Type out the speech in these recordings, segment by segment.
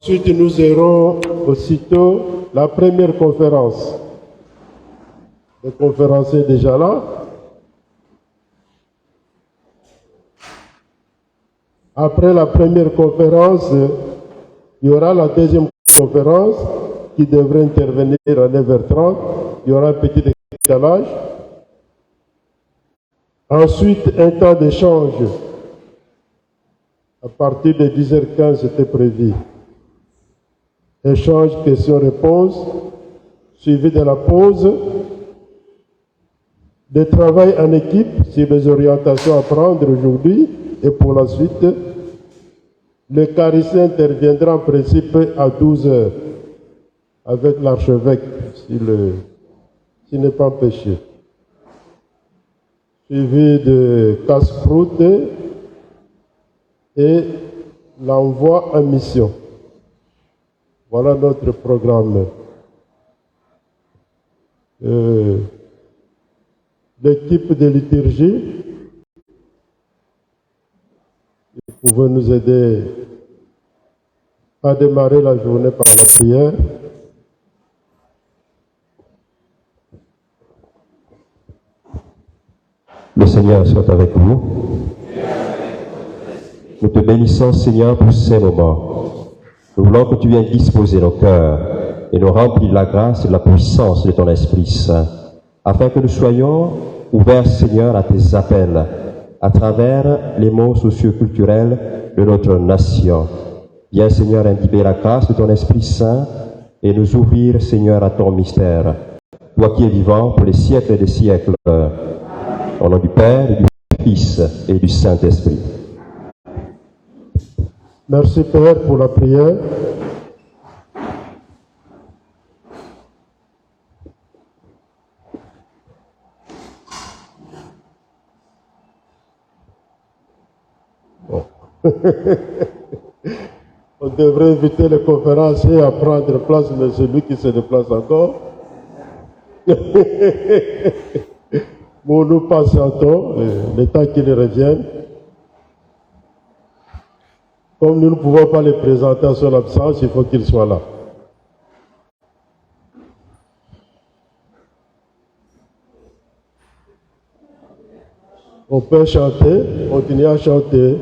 Ensuite, nous aurons aussitôt la première conférence. Le conférencier est déjà là. Après la première conférence, il y aura la deuxième conférence qui devrait intervenir à 9h30. Il y aura un petit décalage. Ensuite, un temps d'échange. À partir de 10h15, c'était prévu. Échange, questions-réponses, suivi de la pause. De travail en équipe sur les orientations à prendre aujourd'hui et pour la suite. Le carissé interviendra en principe à 12h avec l'archevêque, s'il n'est pas empêché. Suivi de casse-croûte et l'envoi en mission. Voilà notre programme. L'équipe de liturgie, vous pouvez nous aider à démarrer la journée par la prière. Le Seigneur soit avec vous. Nous te bénissons, Seigneur, pour ces moments. Nous voulons que tu viennes disposer nos cœurs et nous remplir de la grâce et de la puissance de ton Esprit Saint, afin que nous soyons ouverts, Seigneur, à tes appels, à travers les mots socioculturels de notre nation. Viens, Seigneur, imbiber la grâce de ton Esprit Saint et nous ouvrir, Seigneur, à ton mystère. Toi qui es vivant pour les siècles des siècles, au nom du Père, et du Fils et du Saint-Esprit. Merci, Père, pour la prière. Bon. On devrait inviter les conférenciers à prendre place, mais celui qui se déplace encore. Bon, nous patientons le temps qu'ils reviennent. Comme nous ne pouvons pas les présenter à son absence, il faut qu'ils soient là. On peut chanter, continuer à chanter.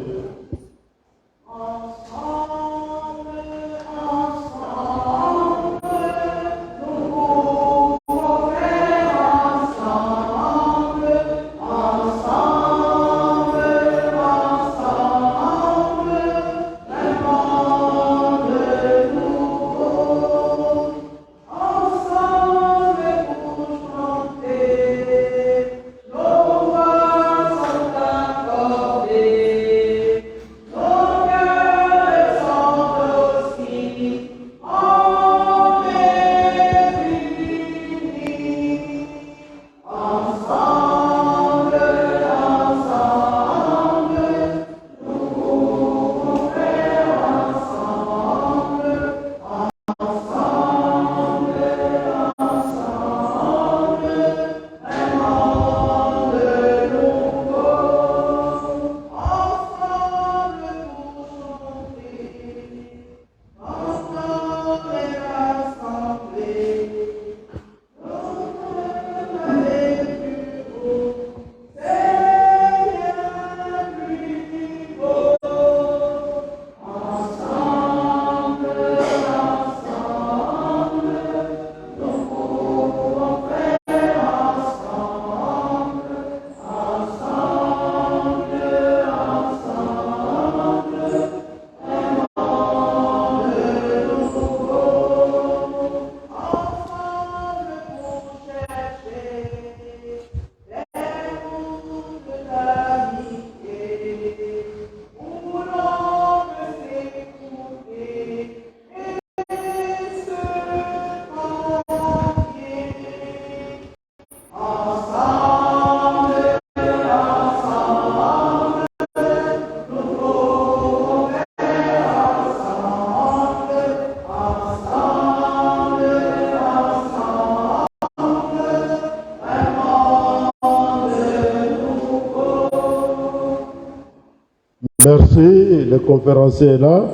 Merci, le conférencier est là.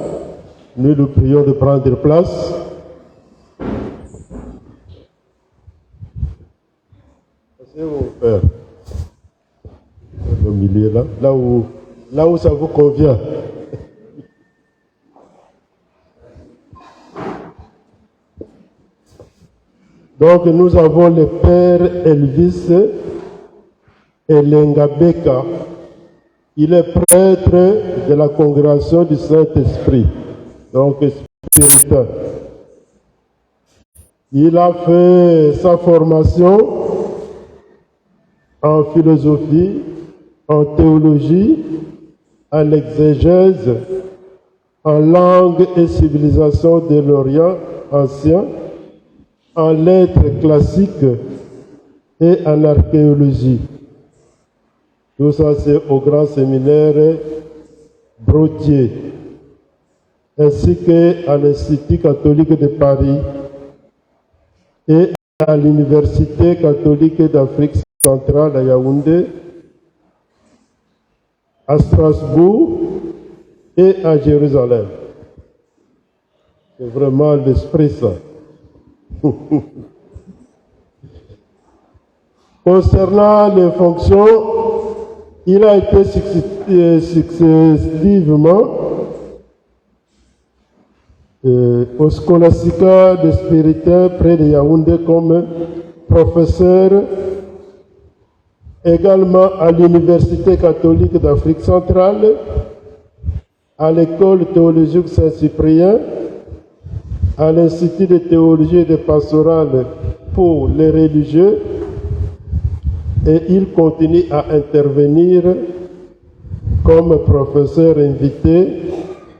Nous le prions de prendre place. C'est mon père. Au milieu là, là où ça vous convient. Donc nous avons le père Elvis Elengabeka. Il est prêtre de la congrégation du Saint-Esprit, donc spiritain. Il a fait sa formation en philosophie, en théologie, en exégèse, en langue et civilisation de l'Orient ancien, en lettres classiques et en archéologie. Tout ça, c'est au grand séminaire Brottier, ainsi qu'à l'Institut catholique de Paris et à l'Université catholique d'Afrique centrale à Yaoundé, à Strasbourg et à Jérusalem. C'est vraiment l'esprit ça. Concernant les fonctions, il a été successivement au Scholastica de Spiritain près de Yaoundé comme professeur, également à l'Université catholique d'Afrique centrale, à l'École théologique Saint-Cyprien, à l'Institut de théologie et de pastorale pour les religieux, et il continue à intervenir comme professeur invité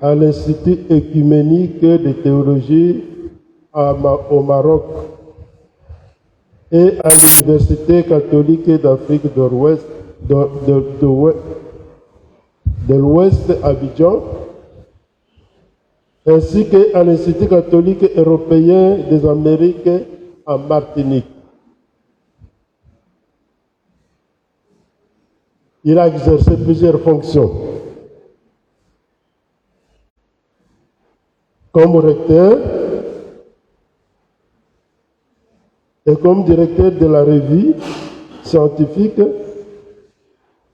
à l'Institut œcuménique de théologie au Maroc et à l'Université catholique d'Afrique de l'Ouest Abidjan, ainsi qu'à l'Institut catholique européen des Amériques en Martinique. Il a exercé plusieurs fonctions. Comme recteur et comme directeur de la revue scientifique.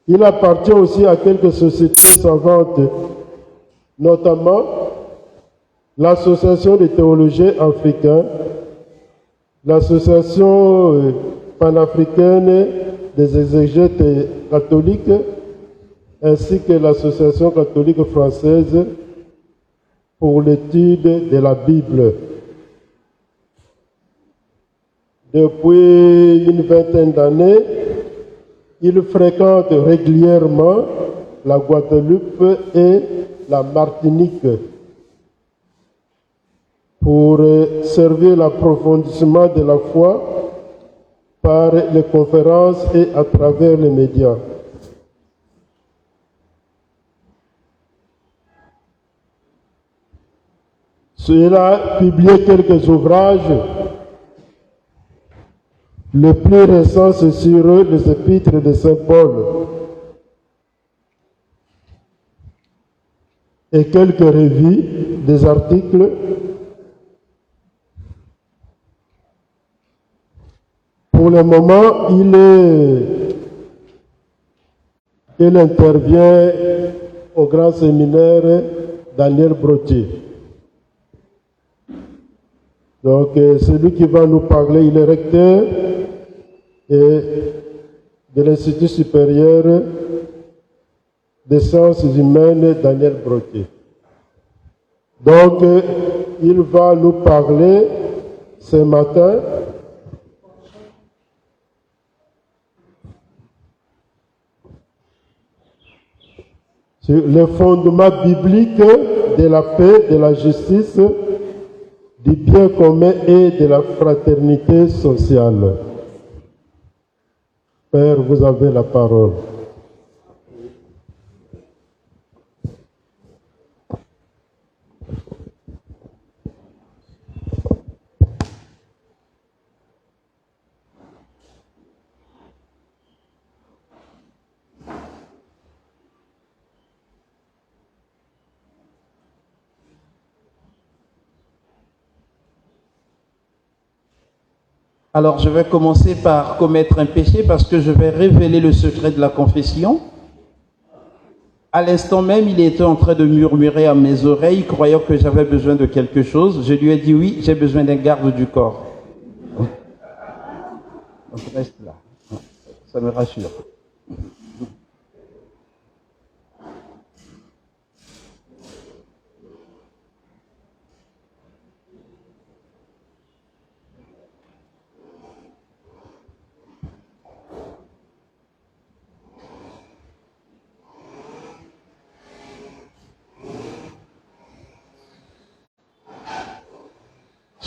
Il appartient aussi à quelques sociétés savantes, notamment l'Association des théologiens africains, l'Association panafricaine des exégètes catholiques, ainsi que l'Association catholique française pour l'étude de la Bible. Depuis une vingtaine d'années, il fréquente régulièrement la Guadeloupe et la Martinique pour servir l'approfondissement de la foi par les conférences et à travers les médias. Il a publié quelques ouvrages. Le plus récent, c'est sur les épîtres de Saint Paul et quelques revues, des articles. Pour le moment, il intervient au grand séminaire Daniel Brottier. Donc, celui qui va nous parler, il est recteur de l'Institut supérieur des sciences humaines Daniel Brottier. Donc, il va nous parler ce matin sur les fondements bibliques de la paix, de la justice, du bien commun et de la fraternité sociale. Père, vous avez la parole. Alors je vais commencer par commettre un péché parce que je vais révéler le secret de la confession. À l'instant même, il était en train de murmurer à mes oreilles, croyant que j'avais besoin de quelque chose. Je lui ai dit oui, j'ai besoin d'un garde du corps. Donc reste là. Ça me rassure.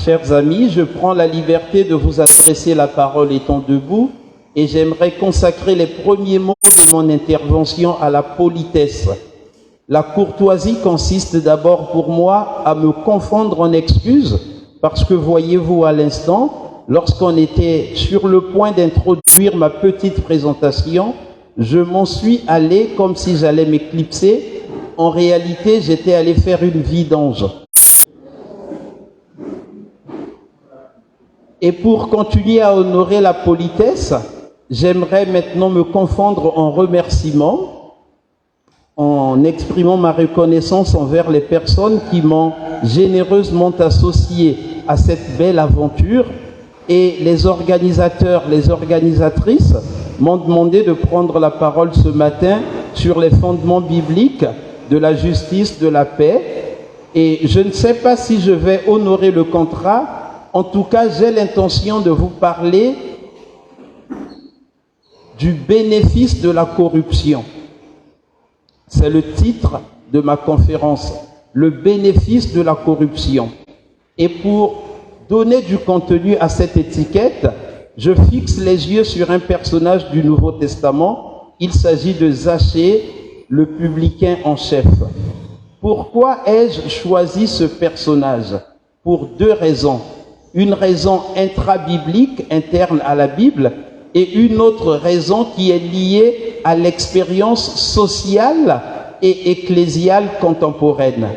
Chers amis, je prends la liberté de vous adresser la parole étant debout et j'aimerais consacrer les premiers mots de mon intervention à la politesse. La courtoisie consiste d'abord pour moi à me confondre en excuses parce que voyez-vous à l'instant, lorsqu'on était sur le point d'introduire ma petite présentation, je m'en suis allé comme si j'allais m'éclipser. En réalité, j'étais allé faire une vidange. Et pour continuer à honorer la politesse, j'aimerais maintenant me confondre en remerciements, en exprimant ma reconnaissance envers les personnes qui m'ont généreusement associé à cette belle aventure. Et les organisateurs, les organisatrices m'ont demandé de prendre la parole ce matin sur les fondements bibliques de la justice, de la paix. Et je ne sais pas si je vais honorer le contrat. En tout cas, j'ai l'intention de vous parler du bénéfice de la corruption. C'est le titre de ma conférence, le bénéfice de la corruption. Et pour donner du contenu à cette étiquette, je fixe les yeux sur un personnage du Nouveau Testament. Il s'agit de Zachée, le publicain en chef. Pourquoi ai-je choisi ce personnage? Pour deux raisons. Une raison intra-biblique, interne à la Bible, et une autre raison qui est liée à l'expérience sociale et ecclésiale contemporaine.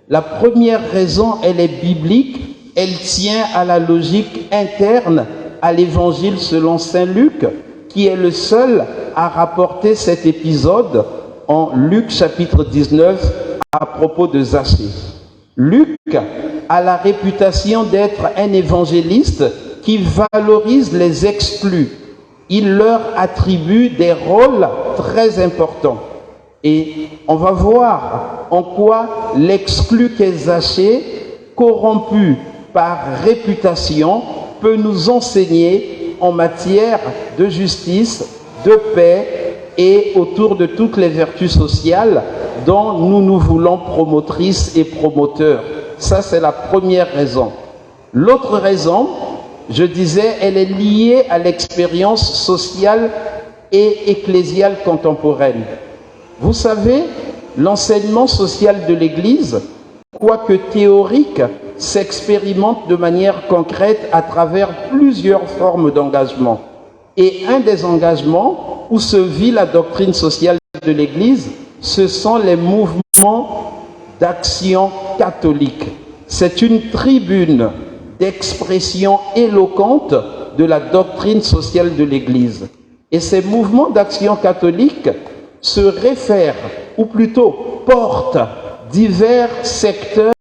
La première raison, elle est biblique, elle tient à la logique interne à l'évangile selon saint Luc, qui est le seul à rapporter cet épisode en Luc chapitre 19 à propos de Zachée. Luc a la réputation d'être un évangéliste qui valorise les exclus. Il leur attribue des rôles très importants. Et on va voir en quoi l'exclu qu'est Zachée, corrompu par réputation, peut nous enseigner en matière de justice, de paix et autour de toutes les vertus sociales dont nous nous voulons promotrices et promoteurs. Ça, c'est la première raison. L'autre raison, je disais, elle est liée à l'expérience sociale et ecclésiale contemporaine. Vous savez, l'enseignement social de l'Église, quoique théorique, s'expérimente de manière concrète à travers plusieurs formes d'engagement. Et un des engagements où se vit la doctrine sociale de l'Église, ce sont les mouvements d'action catholique. C'est une tribune d'expression éloquente de la doctrine sociale de l'Église. Et ces mouvements d'action catholique se réfèrent, ou plutôt portent, divers secteurs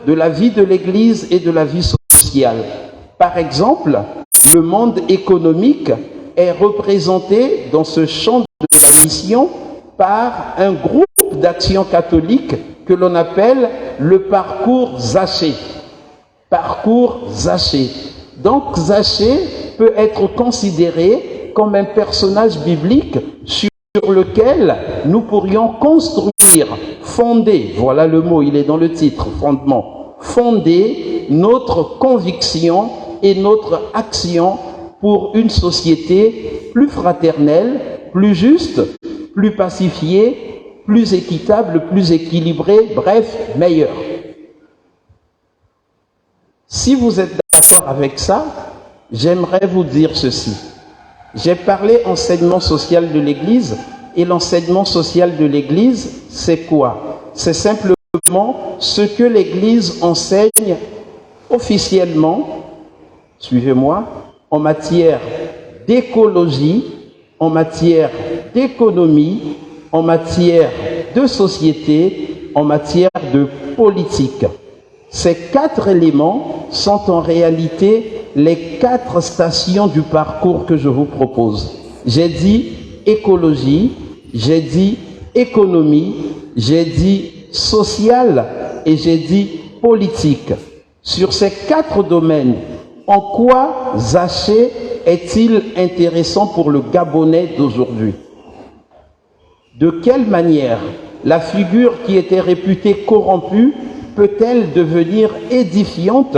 de la vie de l'Église et de la vie sociale. Par exemple, le monde économique est représenté dans ce champ de la mission par un groupe d'action catholique que l'on appelle le parcours Zachée. Parcours Zachée. Donc Zachée peut être considéré comme un personnage biblique sur lequel nous pourrions construire, fonder, voilà le mot, il est dans le titre, fondement, fonder notre conviction et notre action pour une société plus fraternelle, plus juste, plus pacifiée, plus équitable, plus équilibrée, bref, meilleure. Si vous êtes d'accord avec ça, j'aimerais vous dire ceci. J'ai parlé enseignement social de l'Église, et l'enseignement social de l'Église, c'est quoi? C'est simplement ce que l'Église enseigne officiellement, suivez-moi, en matière d'écologie, en matière d'économie, en matière de société, en matière de politique. Ces 4 éléments sont en réalité les 4 stations du parcours que je vous propose. J'ai dit écologie, j'ai dit économie, j'ai dit social et j'ai dit politique. Sur ces 4 domaines, en quoi Zaché est-il intéressant pour le Gabonais d'aujourd'hui? De quelle manière la figure qui était réputée corrompue peut-elle devenir édifiante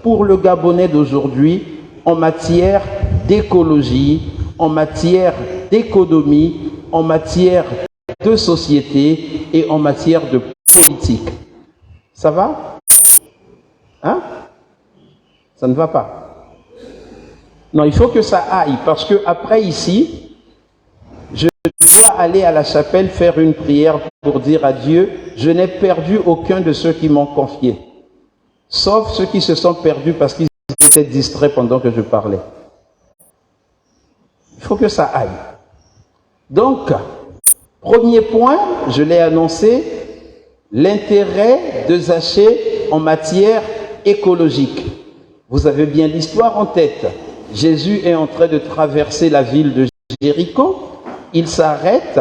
pour le Gabonais d'aujourd'hui en matière d'écologie, en matière d'économie, en matière de société et en matière de politique? Ça va? Hein? Ça ne va pas? Non, il faut que ça aille, parce que après ici, je dois aller à la chapelle faire une prière pour dire à Dieu, je n'ai perdu aucun de ceux qui m'ont confié, sauf ceux qui se sont perdus parce qu'ils étaient distraits pendant que je parlais. Il faut que ça aille. Donc, premier point, je l'ai annoncé, l'intérêt de Zaché en matière écologique. Vous avez bien l'histoire en tête. Jésus est en train de traverser la ville de Jéricho. Il s'arrête.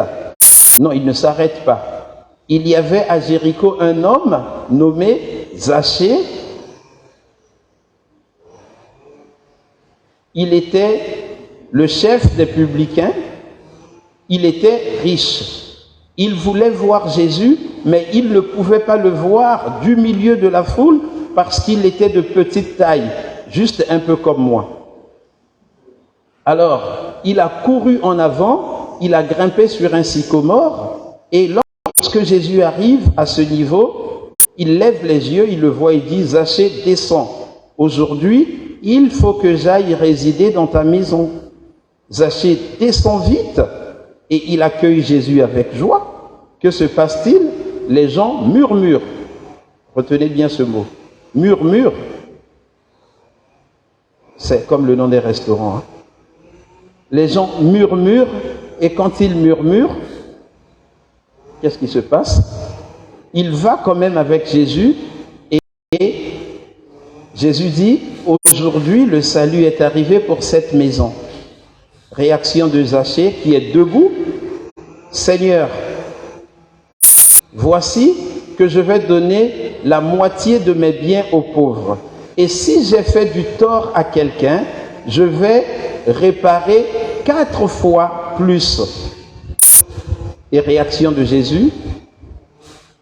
Non, il ne s'arrête pas. Il y avait à Jéricho un homme nommé Zaché. Il était le chef des publicains. Il était riche. Il voulait voir Jésus, mais il ne pouvait pas le voir du milieu de la foule parce qu'il était de petite taille, juste un peu comme moi. Alors, il a couru en avant, il a grimpé sur un sycomore, et lorsque Jésus arrive à ce niveau, il lève les yeux, il le voit et dit, Zaché, descends. Aujourd'hui, il faut que j'aille résider dans ta maison. Zaché descend vite, et il accueille Jésus avec joie. Que se passe-t-il? Les gens murmurent. Retenez bien ce mot. Murmure. C'est comme le nom des restaurants. Hein. Les gens murmurent, et quand ils murmurent, qu'est-ce qui se passe? Il va quand même avec Jésus, et Jésus dit, aujourd'hui le salut est arrivé pour cette maison. Réaction de Zaché qui est debout. Seigneur, voici que je vais donner la moitié de mes biens aux pauvres. Et si j'ai fait du tort à quelqu'un, je vais réparer 4 fois plus. Et réaction de Jésus,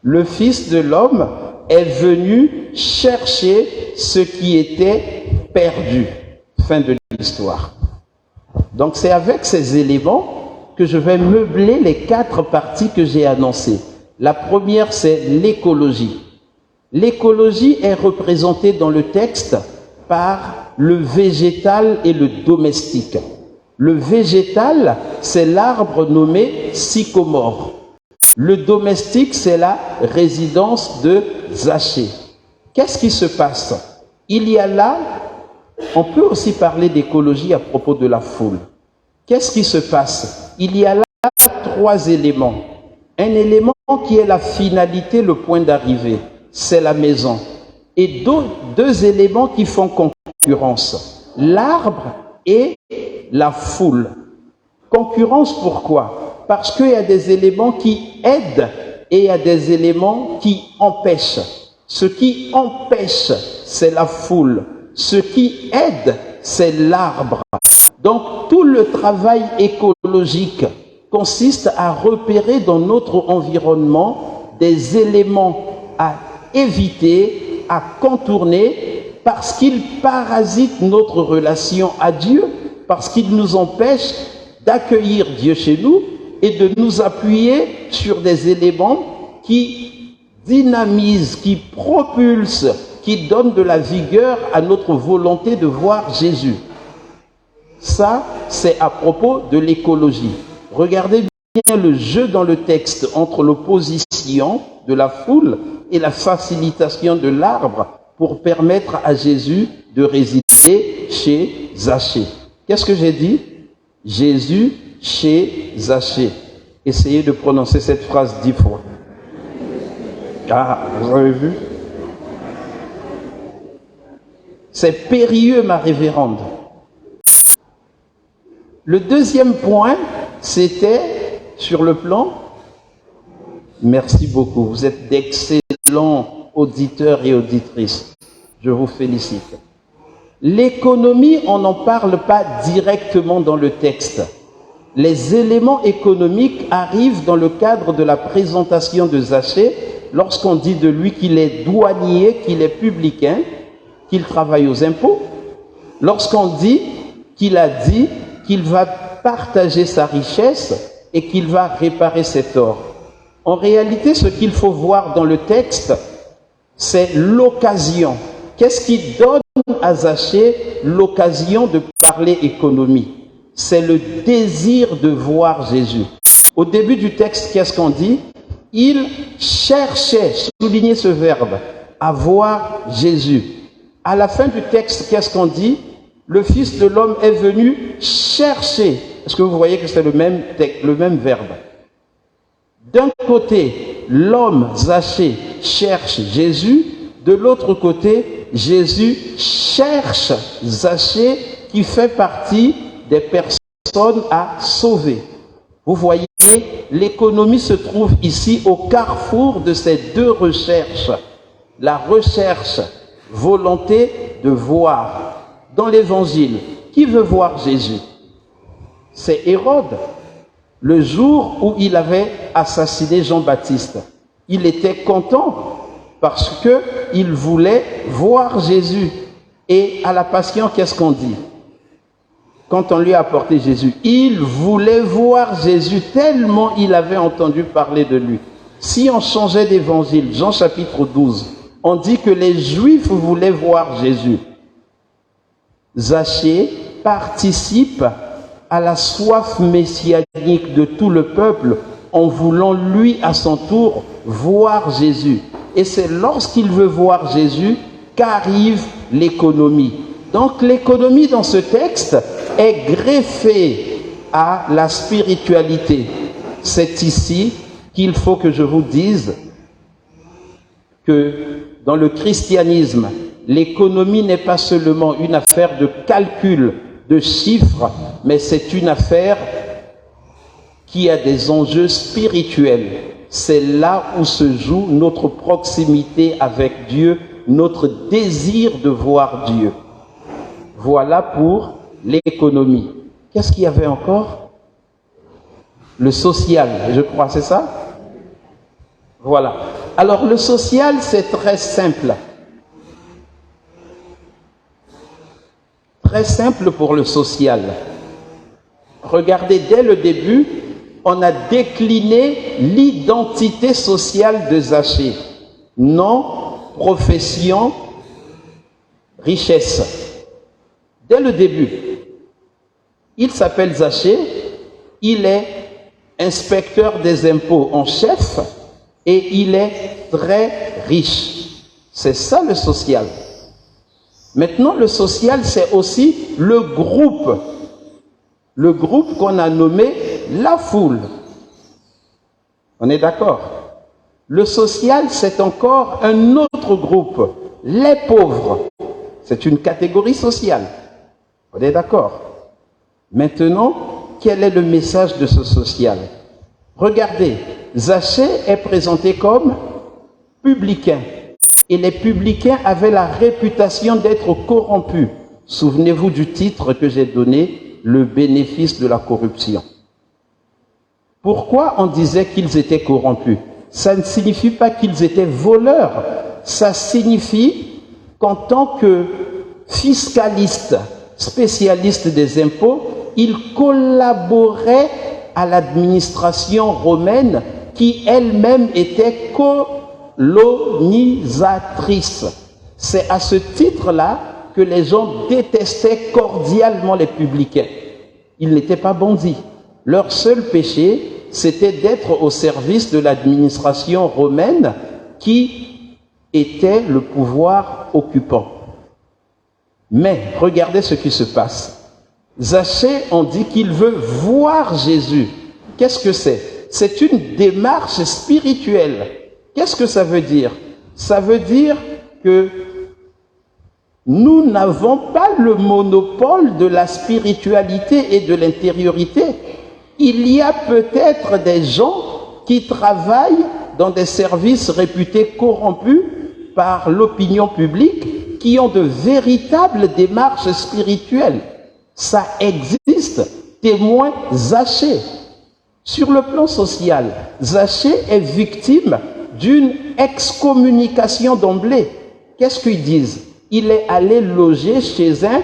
le Fils de l'homme est venu chercher ce qui était perdu. Fin de l'histoire. Donc c'est avec ces éléments que je vais meubler les 4 parties que j'ai annoncées. La première, c'est l'écologie. L'écologie est représentée dans le texte par le végétal et le domestique. Le végétal, c'est l'arbre nommé sycomore. Le domestique, c'est la résidence de Zaché. Qu'est-ce qui se passe? Il y a là, on peut aussi parler d'écologie à propos de la foule. Qu'est-ce qui se passe? Il y a là 3 éléments. Un élément qui est la finalité, le point d'arrivée, c'est la maison. Et 2 éléments qui font concurrence, l'arbre et la foule. Concurrence pourquoi? Parce qu'il y a des éléments qui aident et il y a des éléments qui empêchent. Ce qui empêche, c'est la foule. Ce qui aide, c'est l'arbre. Donc tout le travail écologique consiste à repérer dans notre environnement des éléments à éviter, à contourner, parce qu'ils parasitent notre relation à Dieu, parce qu'ils nous empêchent d'accueillir Dieu chez nous et de nous appuyer sur des éléments qui dynamisent, qui propulsent, qui donnent de la vigueur à notre volonté de voir Jésus. Ça, c'est à propos de l'écologie. Regardez bien le jeu dans le texte entre l'opposition de la foule et la facilitation de l'arbre pour permettre à Jésus de résider chez Zachée. Qu'est-ce que j'ai dit? Jésus chez Zachée. Essayez de prononcer cette phrase 10 fois. Ah, vous avez vu? C'est périlleux, ma révérende. Le deuxième point, c'était sur le plan. Merci beaucoup. Vous êtes d'excellents auditeurs et auditrices. Je vous félicite. L'économie, on n'en parle pas directement dans le texte. Les éléments économiques arrivent dans le cadre de la présentation de Zachée, lorsqu'on dit de lui qu'il est douanier, qu'il est publicain, qu'il travaille aux impôts, lorsqu'on dit qu'il a dit qu'il va partager sa richesse et qu'il va réparer ses torts. En réalité, ce qu'il faut voir dans le texte, c'est l'occasion. Qu'est-ce qui donne à Zachée l'occasion de parler économie? C'est le désir de voir Jésus. Au début du texte, qu'est-ce qu'on dit? Il cherchait, soulignez ce verbe, à voir Jésus. À la fin du texte, qu'est-ce qu'on dit? Le Fils de l'homme est venu chercher. Est-ce que vous voyez que c'est le même verbe? D'un côté, l'homme Zachée cherche Jésus. De l'autre côté, Jésus cherche Zachée qui fait partie des personnes à sauver. Vous voyez, l'économie se trouve ici au carrefour de ces deux recherches. La recherche, volonté de voir. Dans l'évangile, qui veut voir Jésus? C'est Hérode. Le jour où il avait assassiné Jean-Baptiste, il était content parce qu'il voulait voir Jésus. Et à la Passion, qu'est-ce qu'on dit? Quand on lui a apporté Jésus, il voulait voir Jésus tellement il avait entendu parler de lui. Si on changeait d'évangile, Jean chapitre 12, on dit que les Juifs voulaient voir Jésus. Zachée participe à la soif messianique de tout le peuple en voulant lui à son tour voir Jésus. Et c'est lorsqu'il veut voir Jésus qu'arrive l'économie. Donc l'économie dans ce texte est greffée à la spiritualité. C'est ici qu'il faut que je vous dise que dans le christianisme, l'économie n'est pas seulement une affaire de calcul, de chiffres, mais c'est une affaire qui a des enjeux spirituels. C'est là où se joue notre proximité avec Dieu, notre désir de voir Dieu. Voilà pour l'économie. Qu'est-ce qu'il y avait encore? Le social, je crois, c'est ça? Voilà. Alors le social, c'est très simple. Très simple pour le social. Regardez, dès le début, on a décliné l'identité sociale de Zachée. Nom, profession, richesse. Dès le début, il s'appelle Zachée, il est inspecteur des impôts en chef et il est très riche. C'est ça le social. Maintenant, le social, c'est aussi le groupe qu'on a nommé la foule. On est d'accord? Le social, c'est encore un autre groupe, les pauvres. C'est une catégorie sociale. On est d'accord? Maintenant, quel est le message de ce social? Regardez, Zachée est présenté comme publicain. Et les publicains avaient la réputation d'être corrompus. Souvenez-vous du titre que j'ai donné, le bénéfice de la corruption. Pourquoi on disait qu'ils étaient corrompus? Ça ne signifie pas qu'ils étaient voleurs. Ça signifie qu'en tant que fiscalistes, spécialistes des impôts, ils collaboraient à l'administration romaine qui elle-même était colonisatrice. C'est à ce titre-là que les gens détestaient cordialement les publicains. Ils n'étaient pas bandits. Leur seul péché, c'était d'être au service de l'administration romaine qui était le pouvoir occupant. Mais regardez ce qui se passe. Zachée, on dit qu'il veut voir Jésus. Qu'est-ce que c'est? C'est une démarche spirituelle. Qu'est-ce que ça veut dire? Ça veut dire que nous n'avons pas le monopole de la spiritualité et de l'intériorité. Il y a peut-être des gens qui travaillent dans des services réputés corrompus par l'opinion publique, qui ont de véritables démarches spirituelles. Ça existe. Témoin Zachée. Sur le plan social, Zachée est victime d'une excommunication d'emblée. Qu'est-ce qu'ils disent? Il est allé loger chez un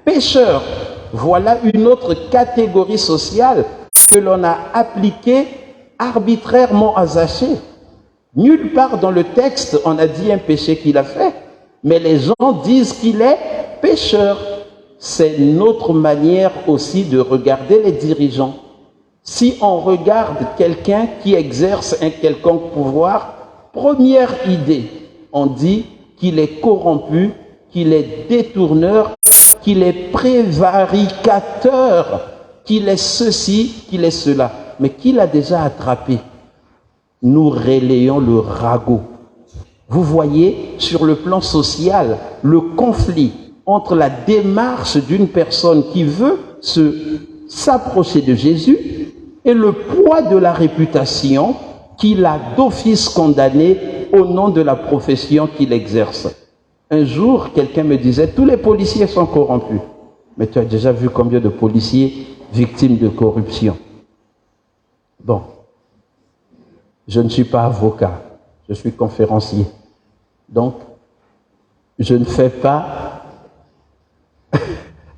pécheur. Voilà une autre catégorie sociale que l'on a appliquée arbitrairement à Zachée. Nulle part dans le texte on a dit un péché qu'il a fait, mais les gens disent qu'il est pécheur. C'est notre manière aussi de regarder les dirigeants. Si on regarde quelqu'un qui exerce un quelconque pouvoir, première idée, on dit qu'il est corrompu, qu'il est détourneur, qu'il est prévaricateur, qu'il est ceci, qu'il est cela. Mais qui l'a déjà attrapé? Nous relayons le ragot. Vous voyez, sur le plan social, le conflit entre la démarche d'une personne qui veut s'approcher de Jésus et le poids de la réputation qu'il a d'office condamné au nom de la profession qu'il exerce. Un jour, quelqu'un me disait, tous les policiers sont corrompus. Mais tu as déjà vu combien de policiers victimes de corruption? Bon, je ne suis pas avocat, je suis conférencier. Donc, je ne fais pas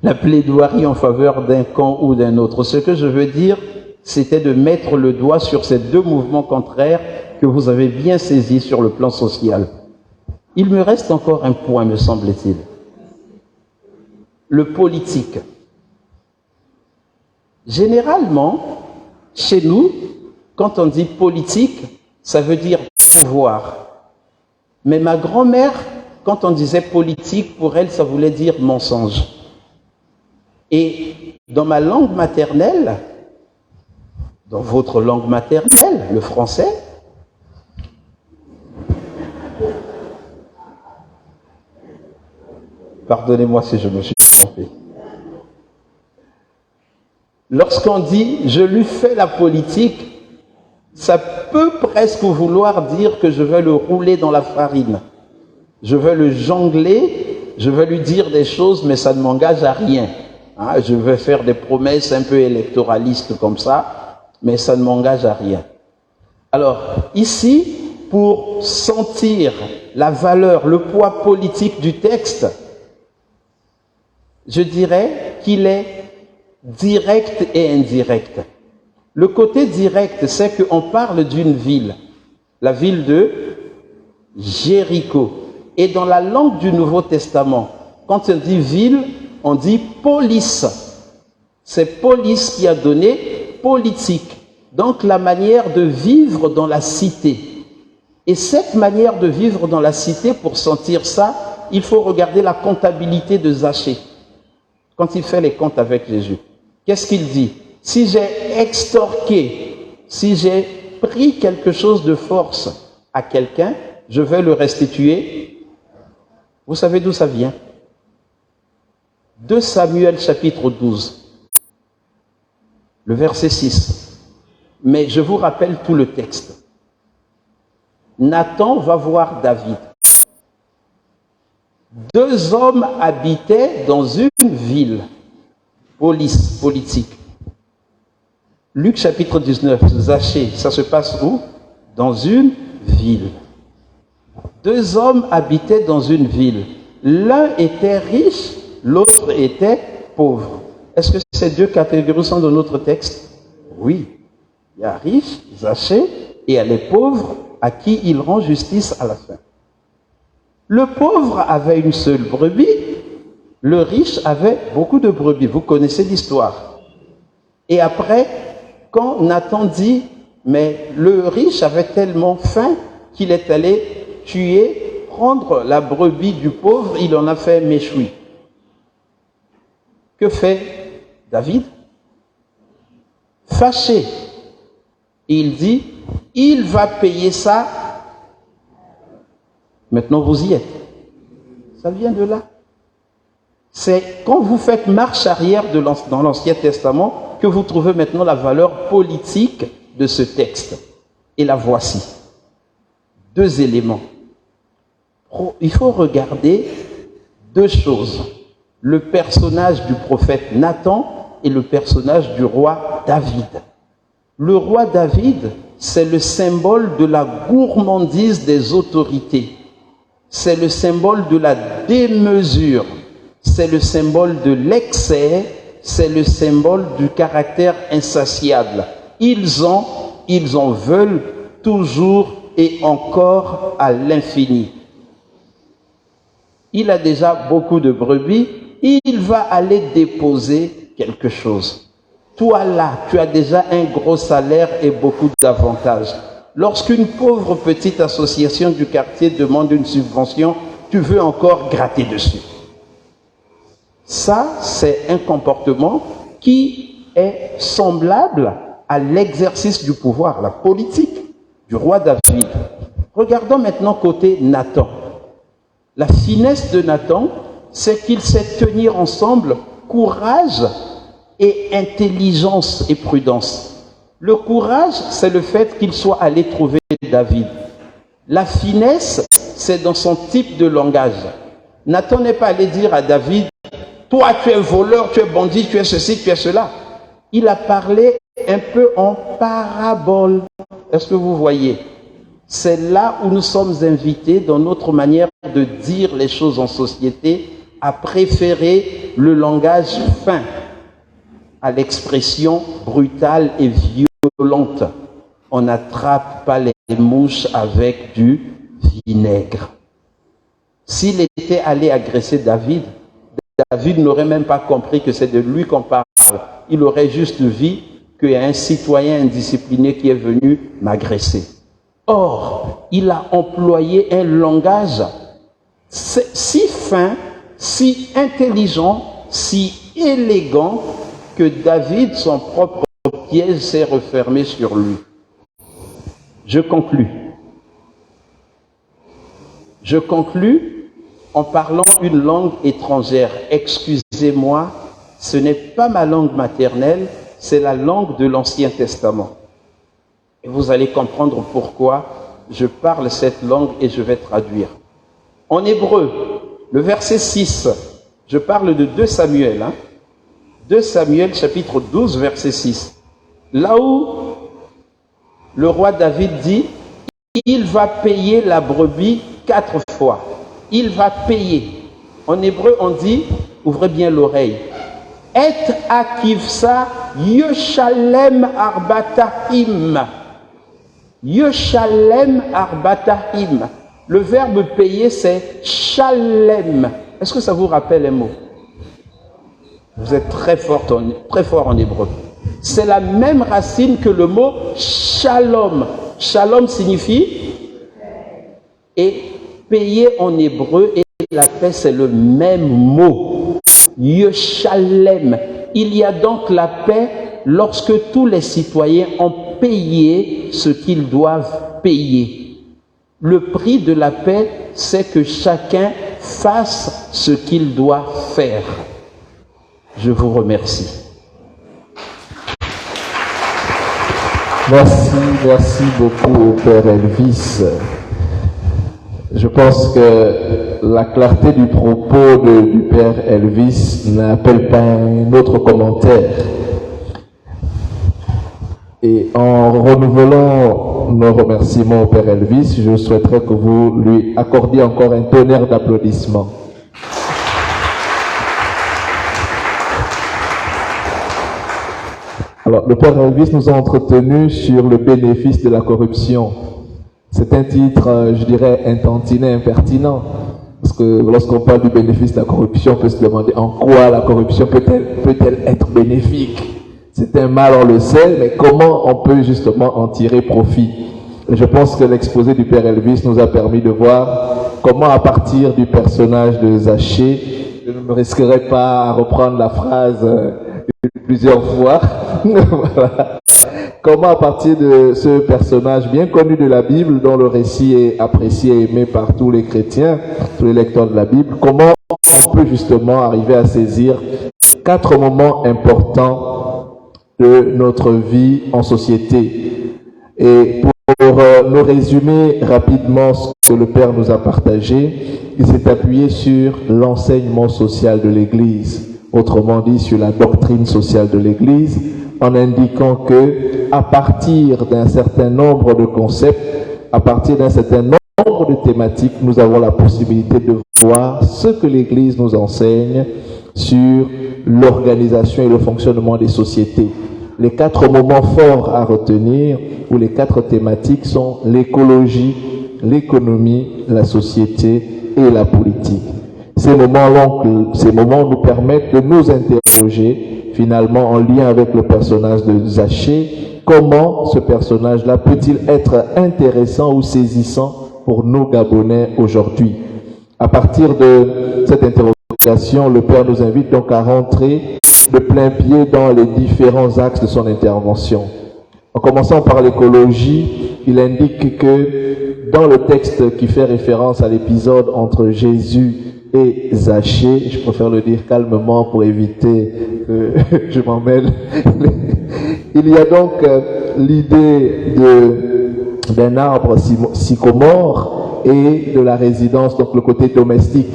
la plaidoirie en faveur d'un camp ou d'un autre. Ce que je veux dire, c'était de mettre le doigt sur ces deux mouvements contraires que vous avez bien saisis sur le plan social. Il me reste encore un point, me semble-t-il. Le politique. Généralement, chez nous, quand on dit politique, ça veut dire pouvoir. Mais ma grand-mère, quand on disait politique, pour elle, ça voulait dire mensonge. Et dans ma langue maternelle, dans votre langue maternelle, le français, pardonnez-moi si je me suis trompé. Lorsqu'on dit « je lui fais la politique », ça peut presque vouloir dire que je veux le rouler dans la farine. Je veux le jongler, je veux lui dire des choses, mais ça ne m'engage à rien. Hein, je veux faire des promesses un peu électoralistes comme ça, mais ça ne m'engage à rien. Alors, ici, pour sentir la valeur, le poids politique du texte, je dirais qu'il est direct et indirect. Le côté direct, c'est qu'on parle d'une ville, la ville de Jéricho. Et dans la langue du Nouveau Testament, quand on dit ville, on dit police. C'est police qui a donné politique. Donc la manière de vivre dans la cité. Et cette manière de vivre dans la cité, pour sentir ça, il faut regarder la comptabilité de Zachée. Quand il fait les comptes avec Jésus, qu'est-ce qu'il dit? Si j'ai extorqué, si j'ai pris quelque chose de force à quelqu'un, je vais le restituer. Vous savez d'où ça vient? 2 Samuel chapitre 12, le verset 6. Mais je vous rappelle tout le texte. Nathan va voir David. 2 hommes habitaient dans une ville, politique. Luc chapitre 19, Zachée, ça se passe où? Dans une ville. 2 hommes habitaient dans une ville. L'un était riche, l'autre était pauvre. Est-ce que ces 2 catégories sont dans notre texte? Oui. Il y a riche, Zachée, et il y a les pauvres à qui il rend justice à la fin. Le pauvre avait une seule brebis, le riche avait beaucoup de brebis. Vous connaissez l'histoire. Et après, quand Nathan dit, mais le riche avait tellement faim qu'il est allé tuer, prendre la brebis du pauvre, il en a fait méchoui. Que fait David? Fâché. Et il dit, il va payer ça. Maintenant vous y êtes. Ça vient de là. C'est quand vous faites marche arrière dans l'Ancien Testament que vous trouvez maintenant la valeur politique de ce texte. Et la voici. 2 éléments. Il faut regarder 2 choses. Le personnage du prophète Nathan et le personnage du roi David. Le roi David, c'est le symbole de la gourmandise des autorités. C'est le symbole de la démesure. C'est le symbole de l'excès. C'est le symbole du caractère insatiable. Ils en veulent toujours et encore à l'infini. Il a déjà beaucoup de brebis, il va aller déposer quelque chose. Toi là, tu as déjà un gros salaire et beaucoup d'avantages. Lorsqu'une pauvre petite association du quartier demande une subvention, tu veux encore gratter dessus. Ça, c'est un comportement qui est semblable à l'exercice du pouvoir, la politique du roi David. Regardons maintenant côté Nathan. La finesse de Nathan, c'est qu'il sait tenir ensemble courage et intelligence et prudence. Le courage, c'est le fait qu'il soit allé trouver David. La finesse, c'est dans son type de langage. Nathan n'est pas allé dire à David, toi tu es voleur, tu es bandit, tu es ceci, tu es cela. Il a parlé un peu en parabole. Est-ce que vous voyez? C'est là où nous sommes invités, dans notre manière de dire les choses en société, à préférer le langage fin à l'expression brutale et violente. On n'attrape pas les mouches avec du vinaigre. S'il était allé agresser David, David n'aurait même pas compris que c'est de lui qu'on parle. Il aurait juste vu qu'il y a un citoyen indiscipliné qui est venu m'agresser. Or, il a employé un langage si fin, si intelligent, si élégant, que David, son propre piège, s'est refermé sur lui. Je conclus. Je conclus en parlant une langue étrangère. Excusez-moi, ce n'est pas ma langue maternelle, c'est la langue de l'Ancien Testament. Et vous allez comprendre pourquoi je parle cette langue et je vais traduire. En hébreu, le verset 6, je parle de 2 Samuel. 2 Samuel chapitre 12, verset 6. Là où le roi David dit, il va payer la brebis 4 fois. Il va payer. En hébreu, on dit, ouvrez bien l'oreille, Et akivsa yeshalem arbatahim. Yeshalem arbatahim. Le verbe payer, c'est shalem. Est-ce que ça vous rappelle un mot? Vous êtes très fort en hébreu. C'est la même racine que le mot shalom. Shalom signifie et payer en hébreu et la paix, c'est le même mot. Yeshalem. Il y a donc la paix lorsque tous les citoyens ont payé ce qu'ils doivent payer. Le prix de la paix, c'est que chacun fasse ce qu'il doit faire. Je vous remercie. Merci beaucoup, Père Elvis. Je pense que la clarté du propos du Père Elvis n'appelle pas un autre commentaire. Et en renouvelant nos remerciements au Père Elvis, je souhaiterais que vous lui accordiez encore un tonnerre d'applaudissements. Alors, le Père Elvis nous a entretenu sur le bénéfice de la corruption. C'est un titre, je dirais, intantiné, impertinent. Parce que lorsqu'on parle du bénéfice de la corruption, on peut se demander en quoi la corruption peut-elle être bénéfique. C'est un mal, on le sait, mais comment on peut justement en tirer profit? Et je pense que l'exposé du Père Elvis nous a permis de voir comment, à partir du personnage de Zachée, je ne me risquerai pas à reprendre la phrase plusieurs fois. Voilà. Comment, à partir de ce personnage bien connu de la Bible, dont le récit est apprécié et aimé par tous les chrétiens, tous les lecteurs de la Bible, comment on peut justement arriver à saisir 4 moments importants de notre vie en société? Et pour nous résumer rapidement ce que le Père nous a partagé, il s'est appuyé sur l'enseignement social de l'Église, autrement dit sur la doctrine sociale de l'Église, en indiquant que à partir d'un certain nombre de concepts, à partir d'un certain nombre de thématiques, nous avons la possibilité de voir ce que l'Église nous enseigne sur l'organisation et le fonctionnement des sociétés. Les 4 moments forts à retenir, ou les 4 thématiques, sont l'écologie, l'économie, la société et la politique. Ces moments nous permettent de nous interroger, finalement en lien avec le personnage de Zachée, comment ce personnage-là peut-il être intéressant ou saisissant pour nous Gabonais aujourd'hui. À partir de cette interrogation, le Père nous invite donc à rentrer de plein pied dans les différents axes de son intervention. En commençant par l'écologie, il indique que dans le texte qui fait référence à l'épisode entre Jésus et Zachée, je préfère le dire calmement pour éviter que je m'en mêle, il y a donc l'idée d'un arbre sycomore et de la résidence, donc le côté domestique.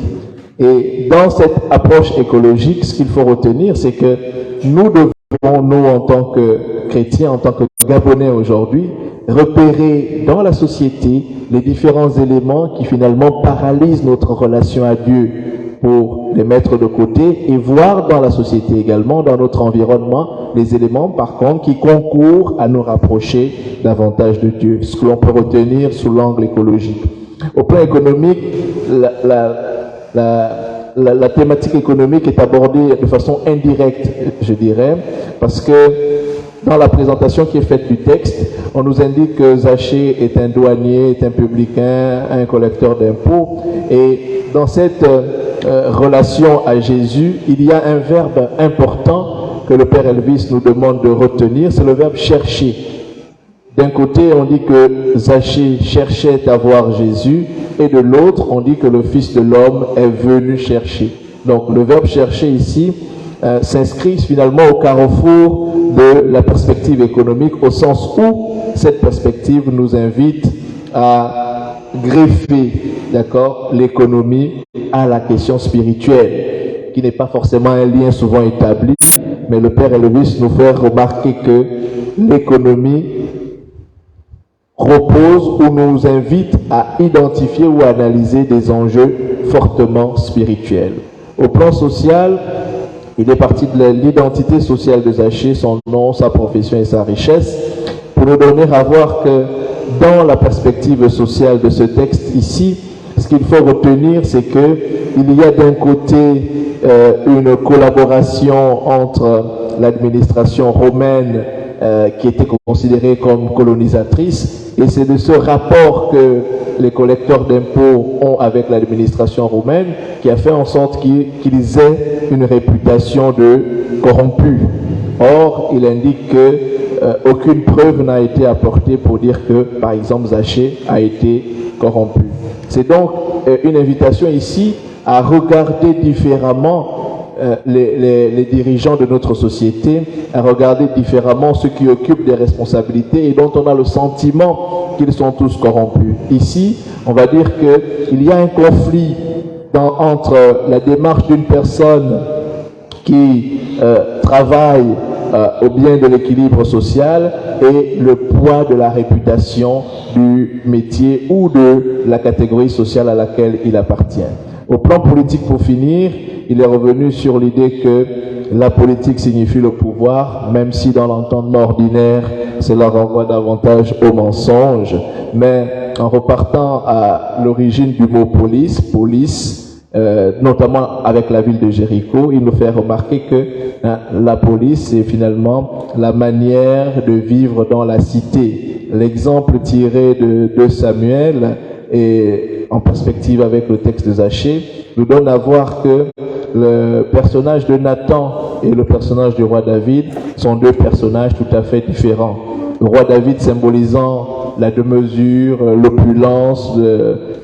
Et dans cette approche écologique, ce qu'il faut retenir, c'est que nous devons, nous en tant que chrétiens, en tant que Gabonais aujourd'hui, repérer dans la société les différents éléments qui finalement paralysent notre relation à Dieu, pour les mettre de côté et voir dans la société également, dans notre environnement, les éléments par contre qui concourent à nous rapprocher davantage de Dieu. Ce que l'on peut retenir sous l'angle écologique. Au plan économique, la thématique économique est abordée de façon indirecte, je dirais, parce que dans la présentation qui est faite du texte, on nous indique que Zachée est un douanier, est un publicain, un collecteur d'impôts, et dans cette relation à Jésus, il y a un verbe important que le Père Elvis nous demande de retenir, c'est le verbe chercher. D'un côté, on dit que Zachée cherchait à voir Jésus, et de l'autre, on dit que le Fils de l'homme est venu chercher. Donc le verbe chercher ici s'inscrit finalement au carrefour de la perspective économique, au sens où cette perspective nous invite à greffer, d'accord, l'économie à la question spirituelle, qui n'est pas forcément un lien souvent établi, mais le Père Elvis nous fait remarquer que l'économie repose ou nous invite à identifier ou à analyser des enjeux fortement spirituels. Au plan social, il est parti de l'identité sociale de Zachée, son nom, sa profession et sa richesse, pour nous donner à voir que dans la perspective sociale de ce texte ici, ce qu'il faut retenir, c'est que il y a d'un côté une collaboration entre l'administration romaine qui était considérée comme colonisatrice, et c'est de ce rapport que les collecteurs d'impôts ont avec l'administration romaine qui a fait en sorte qu'ils aient une réputation de corrompus. Or, il indique que aucune preuve n'a été apportée pour dire que, par exemple, Zachée a été corrompu. C'est donc une invitation ici à regarder différemment les dirigeants de notre société, à regarder différemment ceux qui occupent des responsabilités et dont on a le sentiment qu'ils sont tous corrompus. Ici, on va dire qu'il y a un conflit entre la démarche d'une personne qui travaille au bien de l'équilibre social et le poids de la réputation du métier ou de la catégorie sociale à laquelle il appartient. Au plan politique, pour finir, il est revenu sur l'idée que la politique signifie le pouvoir, même si dans l'entendement ordinaire, cela renvoie davantage au mensonge. Mais en repartant à l'origine du mot police, notamment avec la ville de Jéricho, il nous fait remarquer que la police, c'est finalement la manière de vivre dans la cité. L'exemple tiré de Samuel et en perspective avec le texte de Zachée nous donne à voir que le personnage de Nathan et le personnage du roi David sont deux personnages tout à fait différents. Le roi David symbolisant la démesure, l'opulence,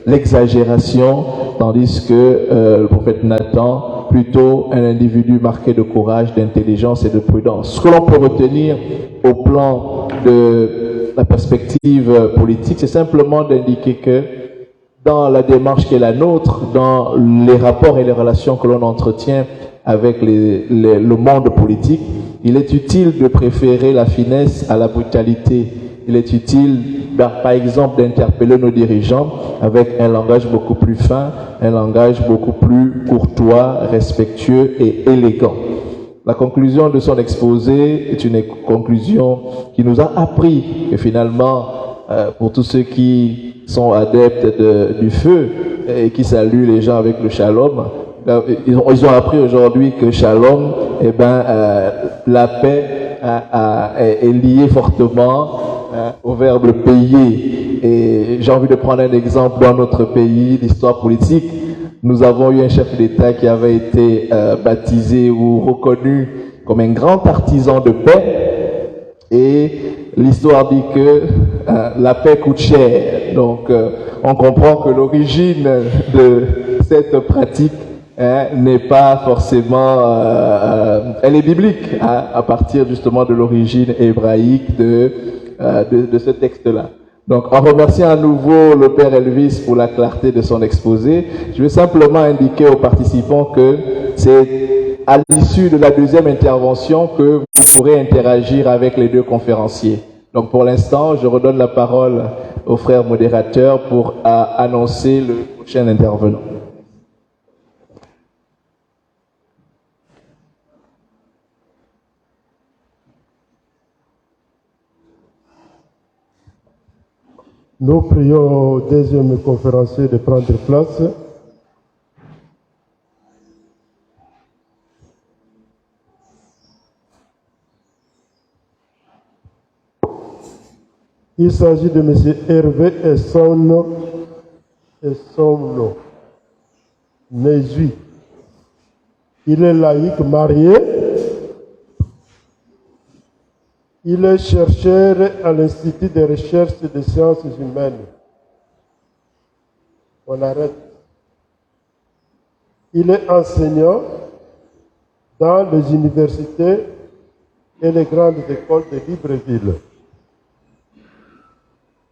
l'exagération, tandis que le prophète Nathan, plutôt un individu marqué de courage, d'intelligence et de prudence. Ce que l'on peut retenir au plan de la perspective politique, c'est simplement d'indiquer que dans la démarche qui est la nôtre, dans les rapports et les relations que l'on entretient avec le monde politique, il est utile de préférer la finesse à la brutalité. Il est utile, par exemple, d'interpeller nos dirigeants avec un langage beaucoup plus fin, un langage beaucoup plus courtois, respectueux et élégant. La conclusion de son exposé est une conclusion qui nous a appris que finalement, pour tous ceux qui sont adeptes du feu et qui saluent les gens avec le shalom, ils ont appris aujourd'hui que shalom, la paix est liée fortement au verbe payer. Et j'ai envie de prendre un exemple dans notre pays, l'histoire politique. Nous avons eu un chef d'État qui avait été baptisé ou reconnu comme un grand artisan de paix. Et l'histoire dit que la paix coûte cher. Donc, on comprend que l'origine de cette pratique n'est pas forcément... elle est biblique, à partir justement de l'origine hébraïque de ce texte-là. Donc, en remerciant à nouveau le Père Elvis pour la clarté de son exposé, je vais simplement indiquer aux participants que c'est à l'issue de la deuxième intervention que vous pourrez interagir avec les deux conférenciers. Donc, pour l'instant, je redonne la parole au frère modérateur pour annoncer le prochain intervenant. Nous prions au deuxième conférencier de prendre place. Il s'agit de M. Hervé Essonno Nezui. Il est laïque marié. Il est chercheur à l'Institut de recherche des sciences humaines. On arrête. Il est enseignant dans les universités et les grandes écoles de Libreville.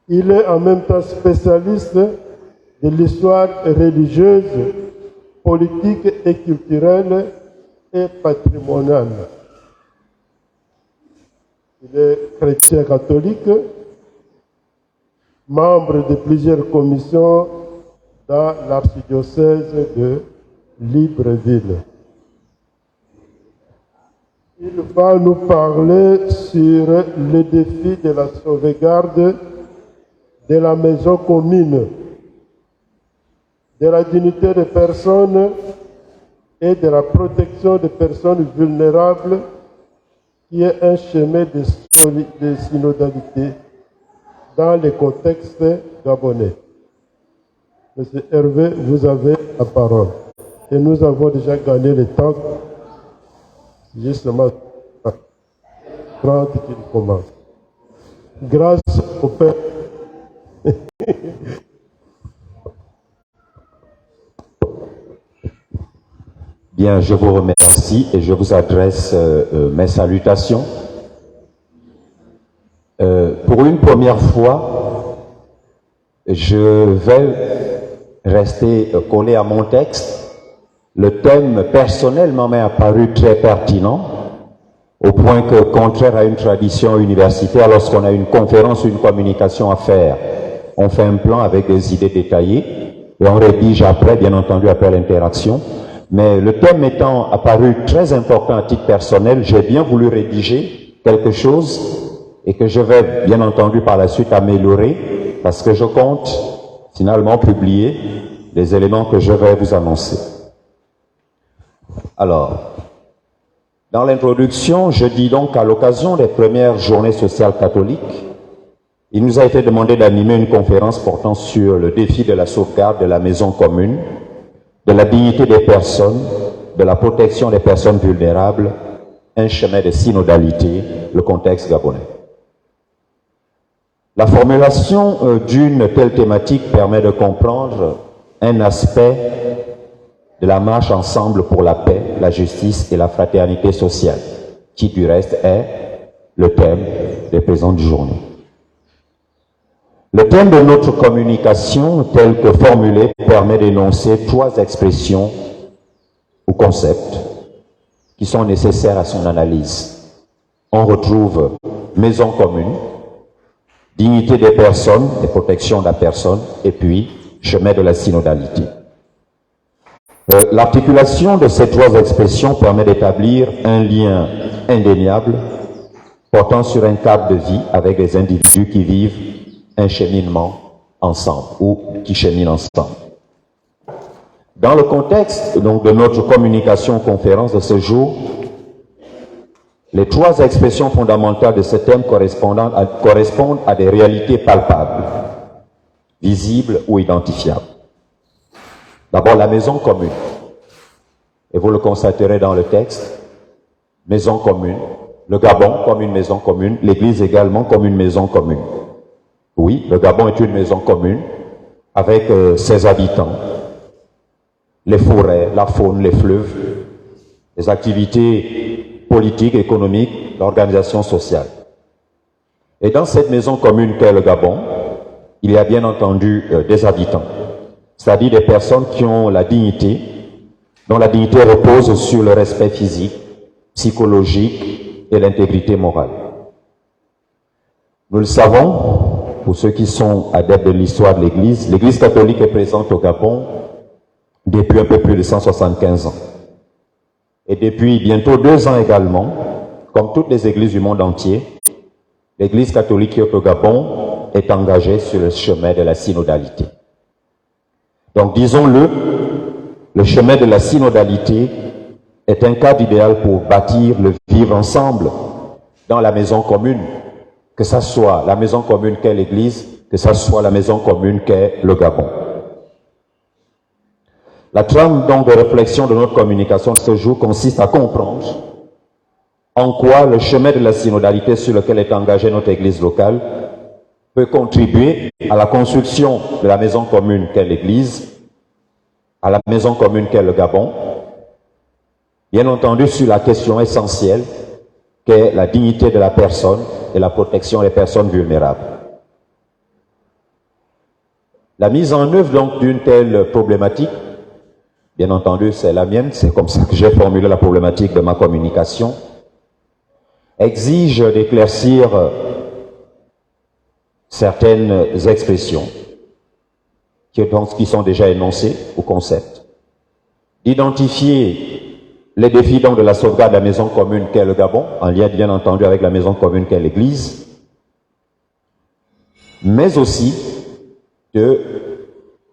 Il est en même temps spécialiste de l'histoire religieuse, politique et culturelle et patrimoniale. Il est chrétien catholique, membre de plusieurs commissions dans l'archidiocèse de Libreville. Il va nous parler sur le défi de la sauvegarde de la maison commune, de la dignité des personnes et de la protection des personnes vulnérables, qui est un chemin de synodalité dans les contextes gabonais. Monsieur Hervé, vous avez la parole. Et nous avons déjà gagné le temps, justement, 30 qu'il commence. Grâce au Père. Bien, je vous remercie et je vous adresse mes salutations. Pour une première fois, je vais rester collé à mon texte. Le thème personnellement m'est apparu très pertinent, au point que, contraire à une tradition universitaire, lorsqu'on a une conférence ou une communication à faire, on fait un plan avec des idées détaillées et on rédige après, bien entendu, après l'interaction. Mais le thème étant apparu très important à titre personnel, j'ai bien voulu rédiger quelque chose et que je vais bien entendu par la suite améliorer parce que je compte finalement publier les éléments que je vais vous annoncer. Alors, dans l'introduction, je dis donc qu'à l'occasion des premières journées sociales catholiques, il nous a été demandé d'animer une conférence portant sur le défi de la sauvegarde de la maison commune de la dignité des personnes, de la protection des personnes vulnérables, un chemin de synodalité, le contexte gabonais. La formulation d'une telle thématique permet de comprendre un aspect de la marche ensemble pour la paix, la justice et la fraternité sociale, qui du reste est le thème des présentes journées. Le thème de notre communication, tel que formulé, permet d'énoncer 3 expressions ou concepts qui sont nécessaires à son analyse. On retrouve maison commune, dignité des personnes et protection de la personne, et puis chemin de la synodalité. L'articulation de ces 3 expressions permet d'établir un lien indéniable portant sur un cadre de vie avec des individus qui vivent un cheminement ensemble ou qui cheminent ensemble. Dans le contexte donc, de notre communication-conférence de ce jour, les 3 expressions fondamentales de ce thème correspondent à des réalités palpables, visibles ou identifiables. D'abord, la maison commune. Et vous le constaterez dans le texte, maison commune. Le Gabon comme une maison commune, l'Église également comme une maison commune. Oui, le Gabon est une maison commune avec ses habitants, les forêts, la faune, les fleuves, les activités politiques, économiques, l'organisation sociale. Et dans cette maison commune qu'est le Gabon, il y a bien entendu des habitants, c'est-à-dire des personnes qui ont la dignité, dont la dignité repose sur le respect physique, psychologique et l'intégrité morale. Nous le savons, pour ceux qui sont adeptes de l'histoire de l'Église catholique est présente au Gabon depuis un peu plus de 175 ans. Et depuis bientôt 2 ans également, comme toutes les églises du monde entier, l'Église catholique qui est au Gabon est engagée sur le chemin de la synodalité. Donc disons-le, le chemin de la synodalité est un cadre idéal pour bâtir le vivre ensemble dans la maison commune, que ce soit la maison commune qu'est l'Église, que ce soit la maison commune qu'est le Gabon. La trame donc de réflexion de notre communication de ce jour consiste à comprendre en quoi le chemin de la synodalité sur lequel est engagée notre Église locale peut contribuer à la construction de la maison commune qu'est l'Église, à la maison commune qu'est le Gabon, bien entendu sur la question essentielle qu'est la dignité de la personne et la protection des personnes vulnérables. La mise en œuvre donc d'une telle problématique, bien entendu c'est la mienne, c'est comme ça que j'ai formulé la problématique de ma communication, exige d'éclaircir certaines expressions qui sont déjà énoncées au concept, d'identifier les défis donc de la sauvegarde de la maison commune qu'est le Gabon, en lien bien entendu avec la maison commune qu'est l'Église, mais aussi de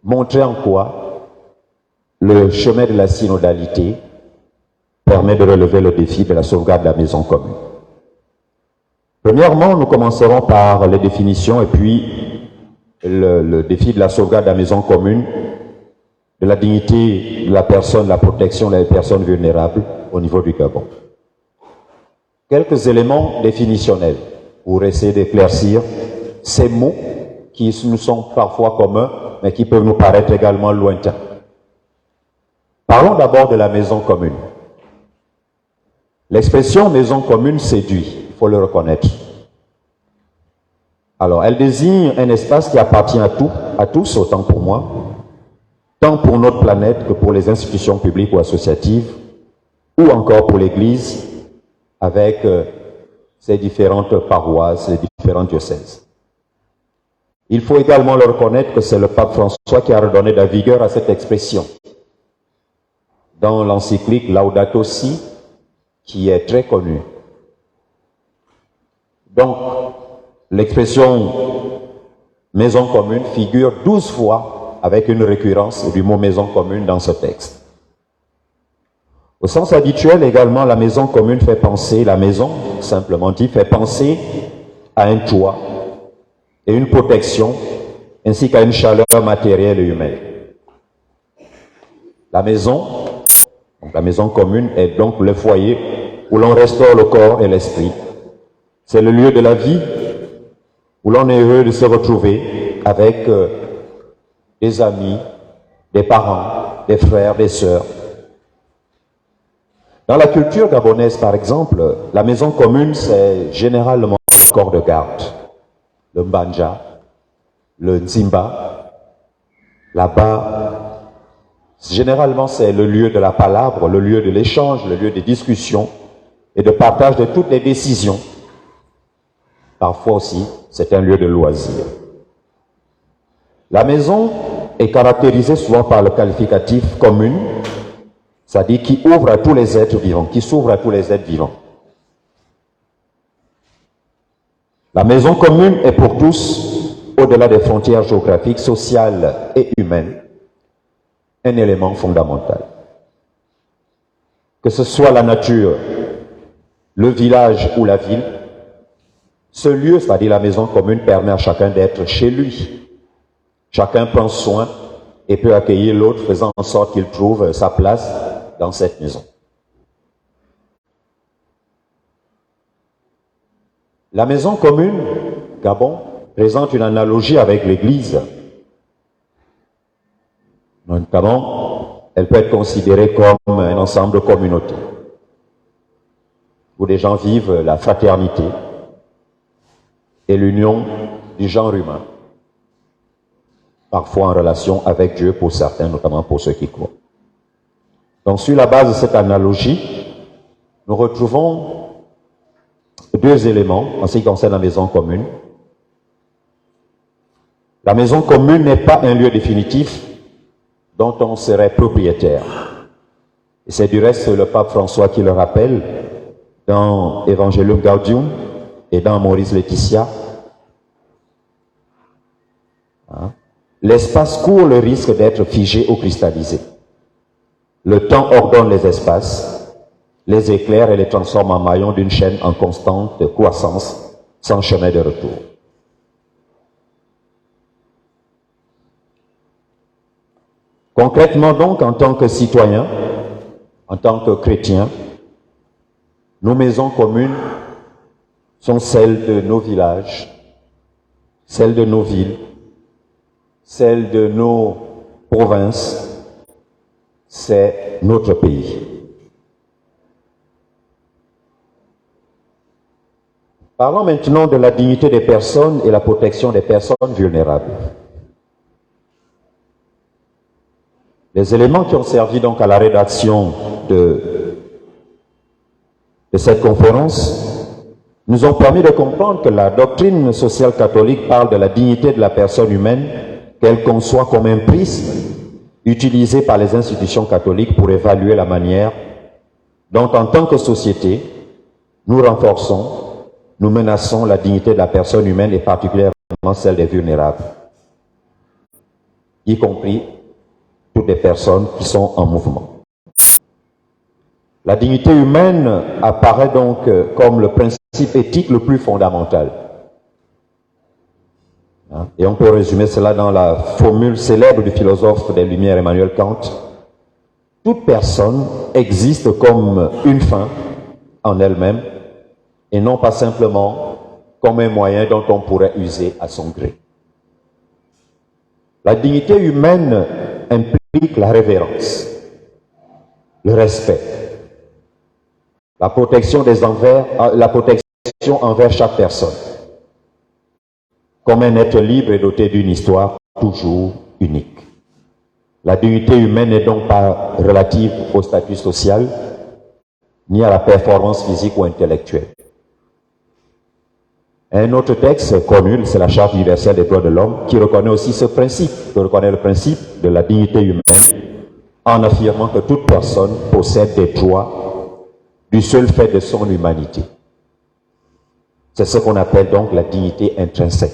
montrer en quoi le chemin de la synodalité permet de relever le défi de la sauvegarde de la maison commune. Premièrement, nous commencerons par les définitions et puis le défi de la sauvegarde de la maison commune, de la dignité de la personne, la protection des personnes vulnérables au niveau du Gabon. Quelques éléments définitionnels pour essayer d'éclaircir ces mots qui nous sont parfois communs, mais qui peuvent nous paraître également lointains. Parlons d'abord de la maison commune. L'expression maison commune séduit, il faut le reconnaître. Alors, elle désigne un espace qui appartient à tous, autant pour moi, tant pour notre planète que pour les institutions publiques ou associatives, ou encore pour l'Église, avec ses différentes paroisses, ses différents diocèses. Il faut également le reconnaître que c'est le pape François qui a redonné de la vigueur à cette expression. Dans l'encyclique Laudato Si, qui est très connue. Donc, l'expression maison commune figure 12 fois avec une récurrence du mot maison commune dans ce texte. Au sens habituel également, la maison commune fait penser, la maison, simplement dit, fait penser à un toit et une protection, ainsi qu'à une chaleur matérielle et humaine. La maison, donc la maison commune, est donc le foyer où l'on restaure le corps et l'esprit. C'est le lieu de la vie où l'on est heureux de se retrouver avec des amis, des parents, des frères, des sœurs. Dans la culture gabonaise, par exemple, la maison commune, c'est généralement le corps de garde, le mbanja, le nzimba. Là-bas, généralement, c'est le lieu de la palabre, le lieu de l'échange, le lieu de discussion et de partage de toutes les décisions. Parfois aussi, c'est un lieu de loisir. La maison est caractérisée souvent par le qualificatif commune, c'est-à-dire qui ouvre à tous les êtres vivants, qui s'ouvre à tous les êtres vivants. La maison commune est pour tous, au-delà des frontières géographiques, sociales et humaines, un élément fondamental. Que ce soit la nature, le village ou la ville, ce lieu, c'est-à-dire la maison commune, permet à chacun d'être chez lui. Chacun prend soin et peut accueillir l'autre, faisant en sorte qu'il trouve sa place dans cette maison. La maison commune, Gabon, présente une analogie avec l'Église. Notamment, elle peut être considérée comme un ensemble communautaire, où les gens vivent la fraternité et l'union du genre humain, parfois en relation avec Dieu pour certains, notamment pour ceux qui croient. Donc, sur la base de cette analogie, nous retrouvons deux éléments en ce qui concerne la maison commune. La maison commune n'est pas un lieu définitif dont on serait propriétaire. Et c'est du reste le pape François qui le rappelle dans Evangelium Gaudium et dans Maurice Laetitia. L'espace court le risque d'être figé ou cristallisé. Le temps ordonne les espaces, les éclaire et les transforme en maillons d'une chaîne en constante croissance, sans chemin de retour. Concrètement donc, en tant que citoyens, en tant que chrétiens, nos maisons communes sont celles de nos villages, celles de nos villes, celles de nos provinces, c'est notre pays. Parlons maintenant de la dignité des personnes et la protection des personnes vulnérables. Les éléments qui ont servi donc à la rédaction de cette conférence nous ont permis de comprendre que la doctrine sociale catholique parle de la dignité de la personne humaine qu'elle conçoit comme un prisme utilisé par les institutions catholiques pour évaluer la manière dont, en tant que société, nous renforçons, nous menaçons la dignité de la personne humaine et particulièrement celle des vulnérables, y compris toutes les personnes qui sont en mouvement. La dignité humaine apparaît donc comme le principe éthique le plus fondamental. Et on peut résumer cela dans la formule célèbre du philosophe des Lumières Emmanuel Kant. Toute personne existe comme une fin en elle-même et non pas simplement comme un moyen dont on pourrait user à son gré. La dignité humaine implique la révérence, le respect, la protection envers chaque personne, comme un être libre et doté d'une histoire toujours unique. La dignité humaine n'est donc pas relative au statut social, ni à la performance physique ou intellectuelle. Un autre texte connu, c'est la Charte universelle des droits de l'homme, qui reconnaît aussi ce principe, qui reconnaît le principe de la dignité humaine, en affirmant que toute personne possède des droits du seul fait de son humanité. C'est ce qu'on appelle donc la dignité intrinsèque,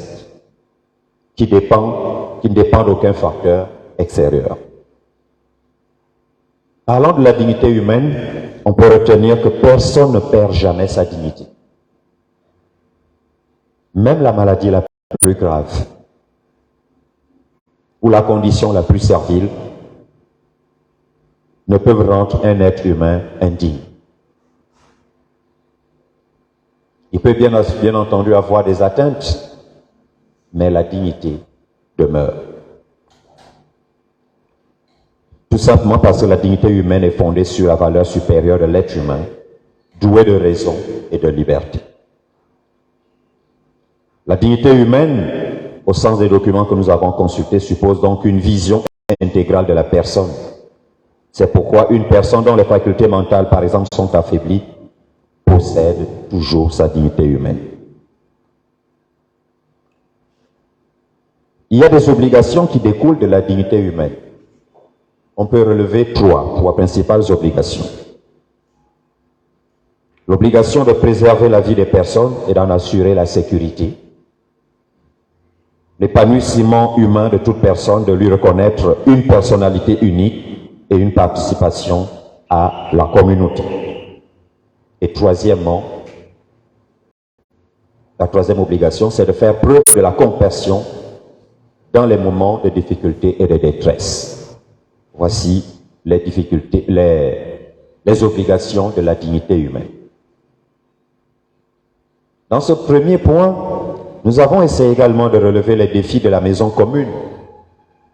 qui ne dépend d'aucun facteur extérieur. Parlant de la dignité humaine, on peut retenir que personne ne perd jamais sa dignité. Même la maladie la plus grave, ou la condition la plus servile, ne peuvent rendre un être humain indigne. Il peut bien entendu avoir des atteintes, mais la dignité demeure. Tout simplement parce que la dignité humaine est fondée sur la valeur supérieure de l'être humain, doué de raison et de liberté. La dignité humaine, au sens des documents que nous avons consultés, suppose donc une vision intégrale de la personne. C'est pourquoi une personne dont les facultés mentales, par exemple, sont affaiblies, possède toujours sa dignité humaine. Il y a des obligations qui découlent de la dignité humaine. On peut relever trois principales obligations. L'obligation de préserver la vie des personnes et d'en assurer la sécurité. L'épanouissement humain de toute personne, de lui reconnaître une personnalité unique et une participation à la communauté. Et troisièmement, la troisième obligation, c'est de faire preuve de la compassion dans les moments de difficulté et de détresse. Voici les difficultés, les obligations de la dignité humaine. Dans ce premier point, nous avons essayé également de relever les défis de la maison commune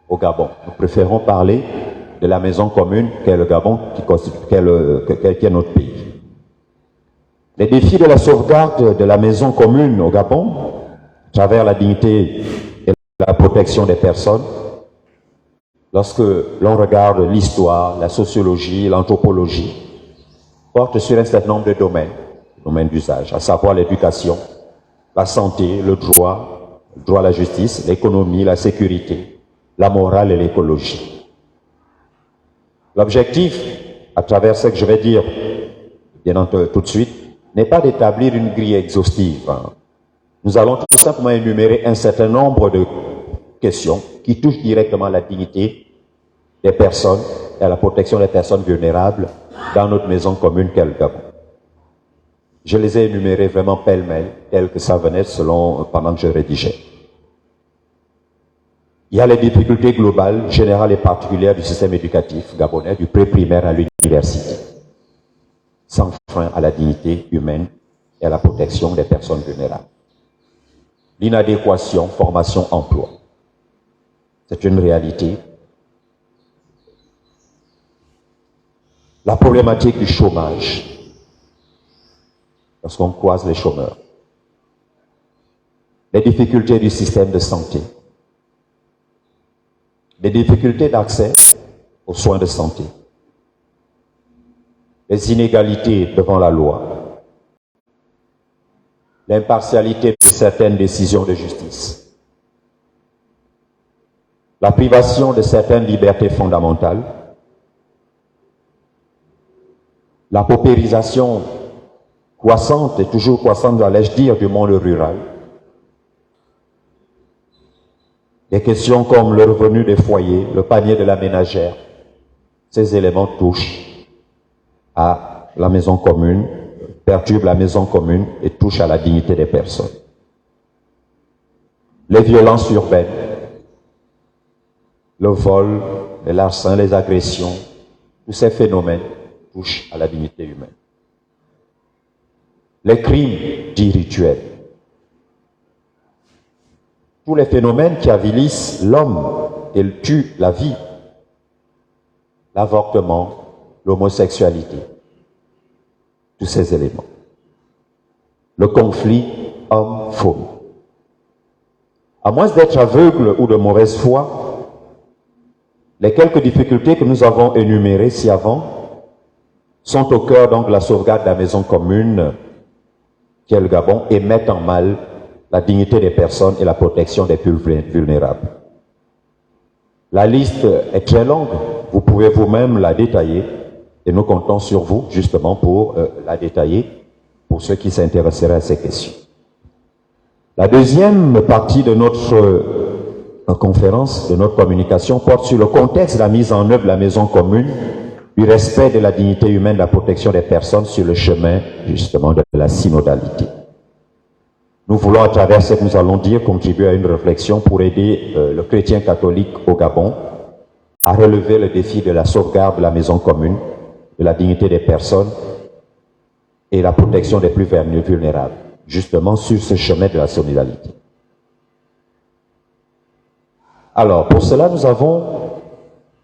au Gabon. Nous préférons parler de la maison commune qu'est le Gabon, qui est notre pays. Les défis de la sauvegarde de la maison commune au Gabon, à travers la dignité et la protection des personnes, lorsque l'on regarde l'histoire, la sociologie, l'anthropologie, portent sur un certain nombre de domaines d'usage, à savoir l'éducation, la santé, le droit à la justice, l'économie, la sécurité, la morale et l'écologie. L'objectif, à travers ce que je vais dire bien entendu tout de suite, n'est pas d'établir une grille exhaustive. Nous allons tout simplement énumérer un certain nombre de questions qui touchent directement à la dignité des personnes et à la protection des personnes vulnérables dans notre maison commune qu'est le Gabon. Je les ai énumérées vraiment pêle-mêle, telles que ça venait pendant que je rédigeais. Il y a les difficultés globales, générales et particulières du système éducatif gabonais, du pré-primaire à l'université, sans frein à la dignité humaine et à la protection des personnes vulnérables. L'inadéquation, formation, emploi. C'est une réalité. La problématique du chômage, lorsqu'on croise les chômeurs. Les difficultés du système de santé. Les difficultés d'accès aux soins de santé. Les inégalités devant la loi. L'impartialité de certaines décisions de justice. La privation de certaines libertés fondamentales. La paupérisation croissante et toujours croissante, allais-je dire, du monde rural. Des questions comme le revenu des foyers, le panier de la ménagère, ces éléments touchent à la maison commune, perturbent la maison commune et touchent à la dignité des personnes. Les violences urbaines, le vol, les larcins, les agressions, tous ces phénomènes touchent à la dignité humaine. Les crimes dits rituels. Tous les phénomènes qui avilissent l'homme et tuent la vie. L'avortement, l'homosexualité. Tous ces éléments. Le conflit homme-femme. À moins d'être aveugle ou de mauvaise foi, les quelques difficultés que nous avons énumérées ci-avant sont au cœur donc de la sauvegarde de la maison commune qui est le Gabon et mettent en mal la dignité des personnes et la protection des plus vulnérables. La liste est très longue, vous pouvez vous-même la détailler et nous comptons sur vous justement pour la détailler pour ceux qui s'intéresseraient à ces questions. La deuxième partie de notre conférence, de notre communication, porte sur le contexte de la mise en œuvre de la maison commune, du respect de la dignité humaine, de la protection des personnes sur le chemin justement de la synodalité. Nous voulons, à travers ce que nous allons dire, contribuer à une réflexion pour aider le chrétien catholique au Gabon à relever le défi de la sauvegarde de la maison commune, de la dignité des personnes et la protection des plus vulnérables, justement sur ce chemin de la solidarité. Alors, pour cela, nous avons,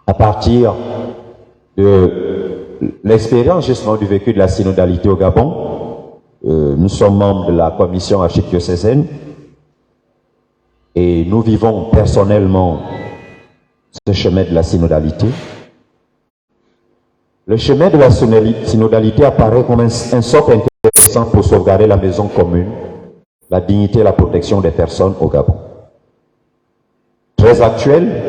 à partir de l'expérience justement du vécu de la synodalité au Gabon, nous sommes membres de la commission archidiocésaine et nous vivons personnellement ce chemin de la synodalité. Le chemin de la synodalité apparaît comme un socle intéressant pour sauvegarder la maison commune, la dignité et la protection des personnes au Gabon. Très actuel,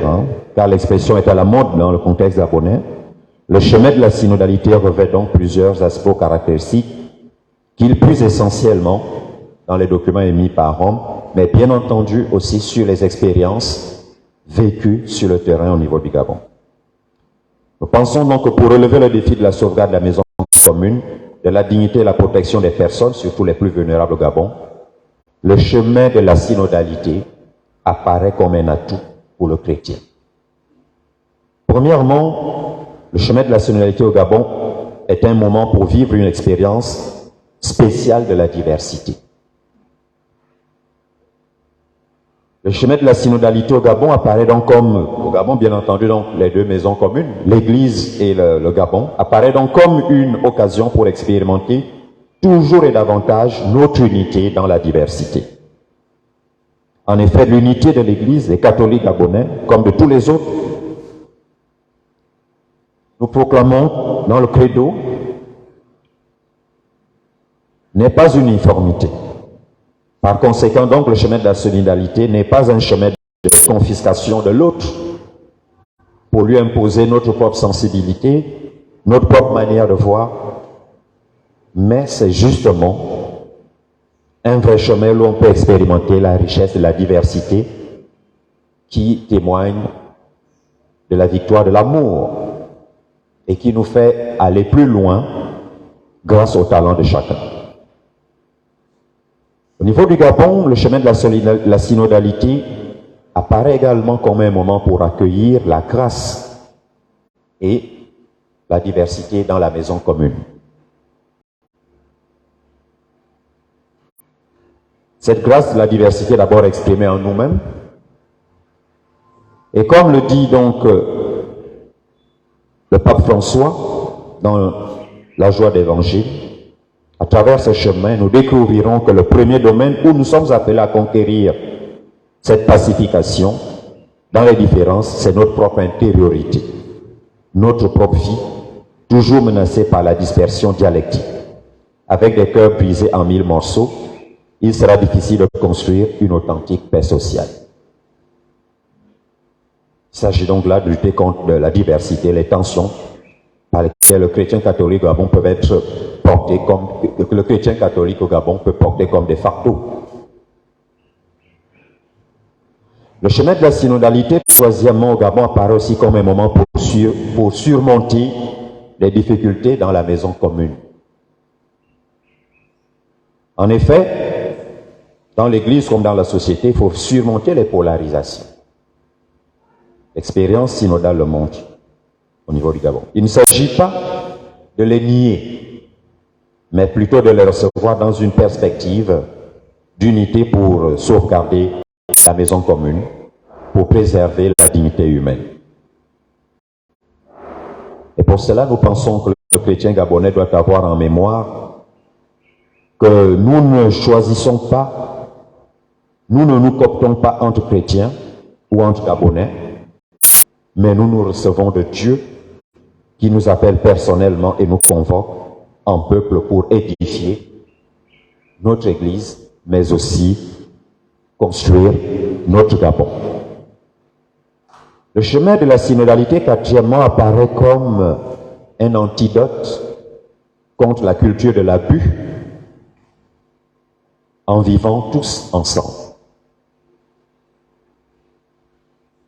car l'expression est à la mode dans le contexte gabonais, le chemin de la synodalité revêt donc plusieurs aspects caractéristiques qu'il puise essentiellement dans les documents émis par Rome, mais bien entendu aussi sur les expériences vécues sur le terrain au niveau du Gabon. Nous pensons donc que pour relever le défi de la sauvegarde de la maison commune, de la dignité et la protection des personnes, surtout les plus vulnérables au Gabon, le chemin de la synodalité apparaît comme un atout pour le chrétien. Premièrement, le chemin de la synodalité au Gabon est un moment pour vivre une expérience spéciale de la diversité. Le chemin de la synodalité au Gabon apparaît donc comme, au Gabon bien entendu, donc les deux maisons communes, l'Église et le Gabon, apparaît donc comme une occasion pour expérimenter toujours et davantage notre unité dans la diversité. En effet, l'unité de l'Église, des catholiques gabonais, comme de tous les autres, nous proclamons dans le credo, n'est pas une uniformité. Par conséquent, donc, le chemin de la solidarité n'est pas un chemin de confiscation de l'autre pour lui imposer notre propre sensibilité, notre propre manière de voir, mais c'est justement un vrai chemin où on peut expérimenter la richesse de la diversité qui témoigne de la victoire de l'amour et qui nous fait aller plus loin grâce au talent de chacun. Au niveau du Gabon, le chemin de la synodalité apparaît également comme un moment pour accueillir la grâce et la diversité dans la maison commune. Cette grâce de la diversité est d'abord exprimée en nous-mêmes. Et comme le dit donc le pape François dans la joie d'évangile, à travers ce chemin, nous découvrirons que le premier domaine où nous sommes appelés à conquérir cette pacification dans les différences, c'est notre propre intériorité, notre propre vie, toujours menacée par la dispersion dialectique. Avec des cœurs brisés en 1000 morceaux, il sera difficile de construire une authentique paix sociale. Il s'agit donc là de lutter contre la diversité, les tensions par lesquelles le chrétien catholique au Gabon peut être porté comme, que le chrétien catholique au Gabon peut porter comme des fardeaux. Le chemin de la synodalité, troisièmement, au Gabon apparaît aussi comme un moment pour surmonter les difficultés dans la maison commune. En effet, dans l'Église comme dans la société, il faut surmonter les polarisations. L'expérience synodale le montre au niveau du Gabon. Il ne s'agit pas de les nier, mais plutôt de les recevoir dans une perspective d'unité pour sauvegarder la maison commune, pour préserver la dignité humaine. Et pour cela, nous pensons que le chrétien gabonais doit avoir en mémoire que nous ne choisissons pas, nous ne nous cooptons pas entre chrétiens ou entre Gabonais, mais nous nous recevons de Dieu qui nous appelle personnellement et nous convoque en peuple pour édifier notre Église, mais aussi construire notre Gabon. Le chemin de la synodalité, quatrièmement, apparaît comme un antidote contre la culture de l'abus en vivant tous ensemble.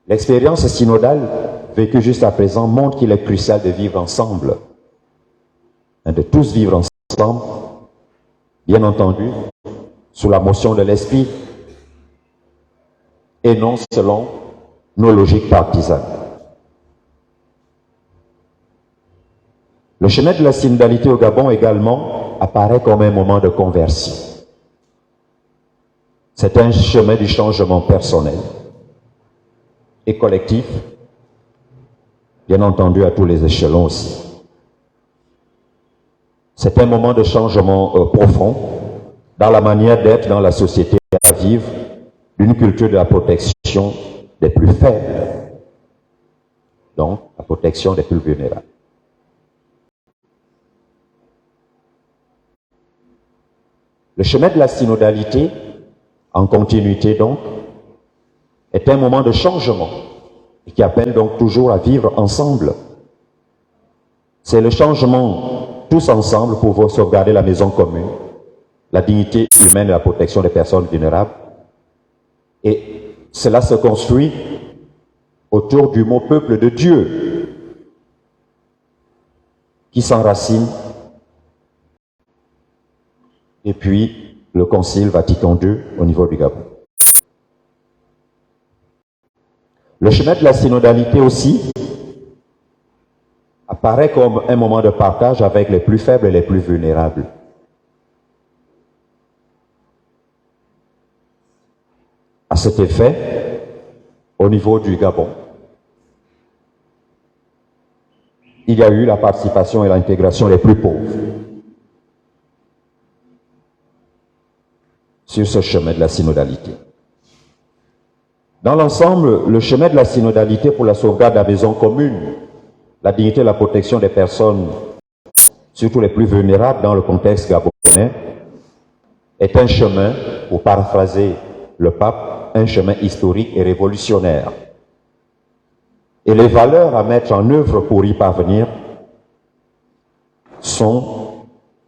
L'expérience synodale vécue juste à présent montre qu'il est crucial de vivre ensemble, de tous vivre ensemble, bien entendu, sous la motion de l'esprit et non selon nos logiques partisanes. Le chemin de la synodalité au Gabon également apparaît comme un moment de conversion. C'est un chemin du changement personnel et collectif, bien entendu à tous les échelons aussi. C'est un moment de changement profond dans la manière d'être dans la société, à vivre d'une culture de la protection des plus faibles, donc la protection des plus vulnérables. Le chemin de la synodalité, en continuité donc, est un moment de changement et qui appelle donc toujours à vivre ensemble. C'est le changement tous ensemble pour sauvegarder la maison commune, la dignité humaine et la protection des personnes vulnérables. Et cela se construit autour du mot peuple de Dieu qui s'enracine. Et puis, le Concile Vatican II au niveau du Gabon. Le chemin de la synodalité aussi apparaît comme un moment de partage avec les plus faibles et les plus vulnérables. À cet effet, au niveau du Gabon, il y a eu la participation et l'intégration des plus pauvres sur ce chemin de la synodalité. Dans l'ensemble, le chemin de la synodalité pour la sauvegarde de la maison commune, la dignité et la protection des personnes, surtout les plus vulnérables dans le contexte gabonais, est un chemin, pour paraphraser le pape, un chemin historique et révolutionnaire. Et les valeurs à mettre en œuvre pour y parvenir sont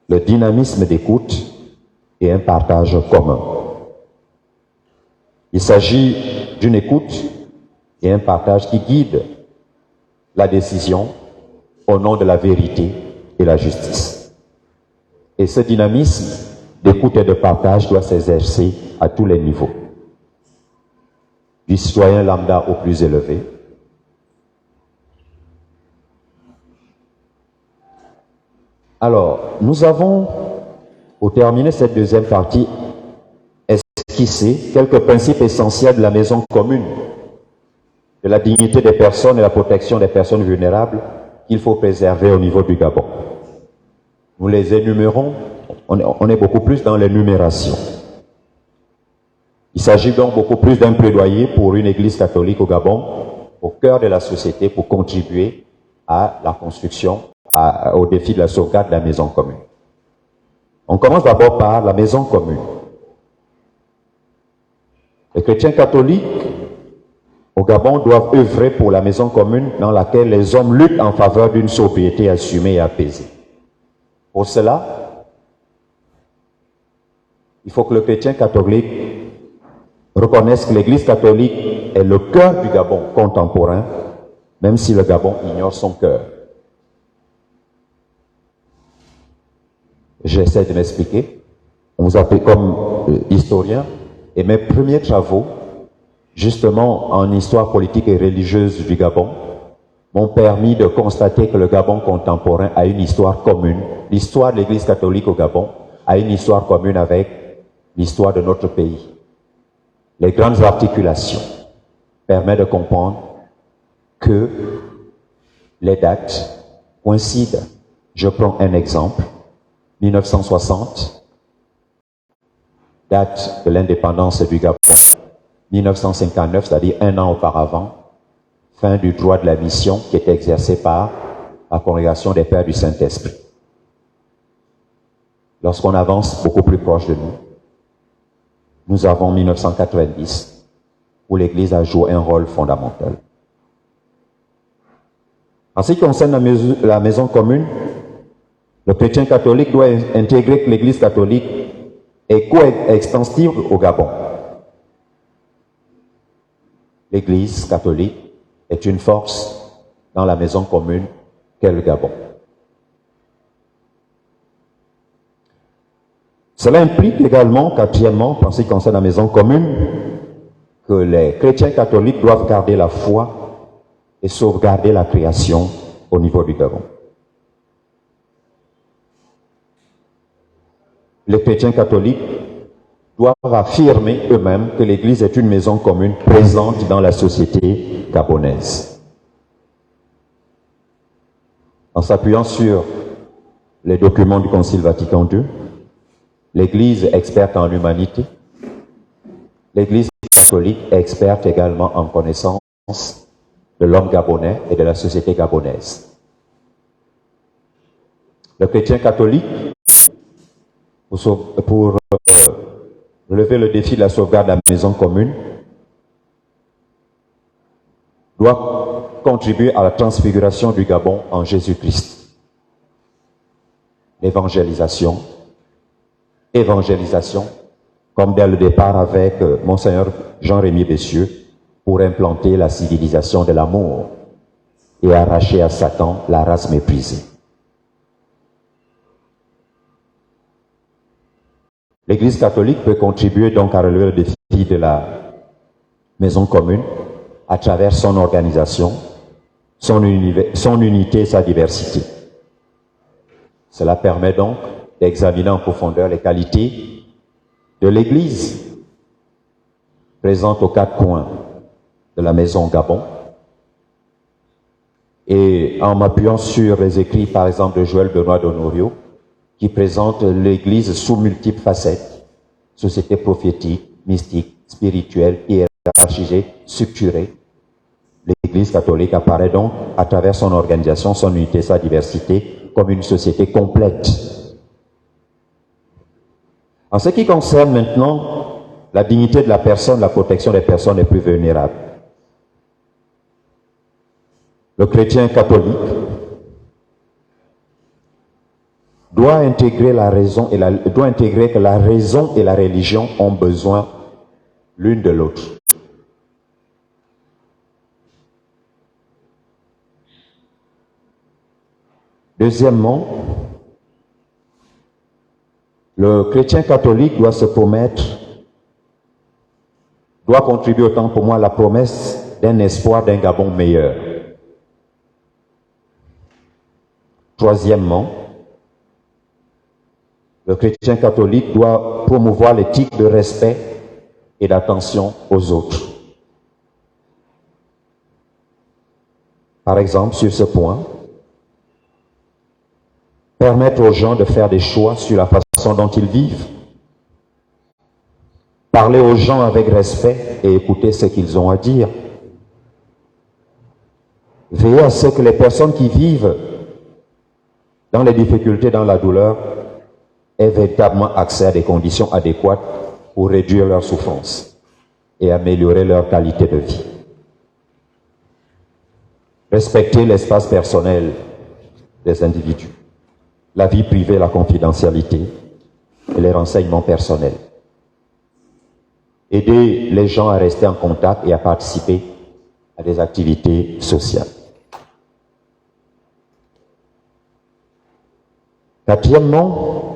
le dynamisme d'écoute et un partage commun. Il s'agit d'une écoute et un partage qui guide la décision au nom de la vérité et la justice. Et ce dynamisme d'écoute et de partage doit s'exercer à tous les niveaux, du citoyen lambda au plus élevé. Alors, nous avons, pour terminer cette deuxième partie, esquissé quelques principes essentiels de la maison commune, de la dignité des personnes et la protection des personnes vulnérables qu'il faut préserver au niveau du Gabon. Nous les énumérons, on est beaucoup plus dans l'énumération. Il s'agit donc beaucoup plus d'un plaidoyer pour une église catholique au Gabon, au cœur de la société, pour contribuer à la construction, au défi de la sauvegarde de la maison commune. On commence d'abord par la maison commune. Les chrétiens catholiques au Gabon doivent œuvrer pour la maison commune dans laquelle les hommes luttent en faveur d'une sobriété assumée et apaisée. Pour cela, il faut que le chrétien catholique reconnaisse que l'Église catholique est le cœur du Gabon contemporain, même si le Gabon ignore son cœur. J'essaie de m'expliquer. On vous appelle comme historien, et mes premiers travaux, justement en histoire politique et religieuse du Gabon, m'ont permis de constater que le Gabon contemporain a une histoire commune. L'histoire de l'Église catholique au Gabon a une histoire commune avec l'histoire de notre pays. Les grandes articulations permettent de comprendre que les dates coïncident. Je prends un exemple. 1960, date de l'indépendance du Gabon. 1959, c'est-à-dire un an auparavant, fin du droit de la mission qui est exercé par la congrégation des Pères du Saint-Esprit. Lorsqu'on avance beaucoup plus proche de nous, nous avons 1990, où l'Église a joué un rôle fondamental. En ce qui concerne la maison commune, le chrétien catholique doit intégrer que l'Église catholique est coextensive au Gabon. L'Église catholique est une force dans la maison commune qu'est le Gabon. Cela implique également, quatrièmement, en ce qui concerne la maison commune, que les chrétiens catholiques doivent garder la foi et sauvegarder la création au niveau du Gabon. les chrétiens catholiques doivent affirmer eux-mêmes que l'Église est une maison commune présente dans la société gabonaise. En s'appuyant sur les documents du Concile Vatican II, l'Église experte en humanité, l'Église catholique est experte également en connaissance de l'homme gabonais et de la société gabonaise. Le chrétien catholique, pour relever le défi de la sauvegarde de la maison commune, doit contribuer à la transfiguration du Gabon en Jésus-Christ. L'évangélisation, comme dès le départ avec Monseigneur Jean-Rémy Bessieux, pour implanter la civilisation de l'amour et arracher à Satan la race méprisée. L'Église catholique peut contribuer donc à relever le défi de la maison commune à travers son organisation, son unité et sa diversité. Cela permet donc d'examiner en profondeur les qualités de l'Église présente aux quatre coins de la maison Gabon. Et en m'appuyant sur les écrits, par exemple, de Joël Benoît d'Honorio, qui présente l'Église sous multiples facettes, société prophétique, mystique, spirituelle, hiérarchisée, structurée. L'Église catholique apparaît donc, à travers son organisation, son unité, sa diversité, comme une société complète. En ce qui concerne maintenant la dignité de la personne, la protection des personnes les plus vulnérables, le chrétien catholique doit intégrer que la raison et la religion ont besoin l'une de l'autre. Deuxièmement, le chrétien catholique doit se promettre, doit contribuer autant pour moi à la promesse d'un espoir d'un Gabon meilleur. Troisièmement, le chrétien catholique doit promouvoir l'éthique de respect et d'attention aux autres. Par exemple, sur ce point, permettre aux gens de faire des choix sur la façon dont ils vivent. Parler aux gens avec respect et écouter ce qu'ils ont à dire. Veiller à ce que les personnes qui vivent dans les difficultés, dans la douleur, aient véritablement accès à des conditions adéquates pour réduire leur souffrance et améliorer leur qualité de vie. Respecter l'espace personnel des individus, la vie privée, la confidentialité et les renseignements personnels. Aider les gens à rester en contact et à participer à des activités sociales. Quatrièmement,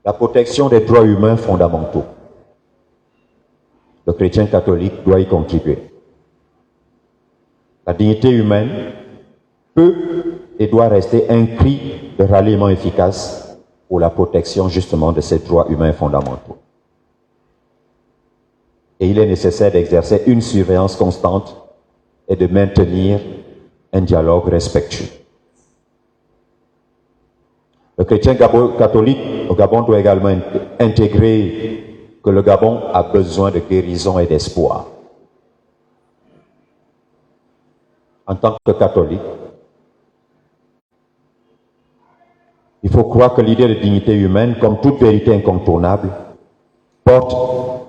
la protection des droits humains fondamentaux. Le chrétien catholique doit y contribuer. La dignité humaine peut et doit rester un cri de ralliement efficace pour la protection justement de ces droits humains fondamentaux. Et il est nécessaire d'exercer une surveillance constante et de maintenir un dialogue respectueux. Le chrétien catholique au Gabon doit également intégrer que le Gabon a besoin de guérison et d'espoir. En tant que catholique, il faut croire que l'idée de dignité humaine, comme toute vérité incontournable, porte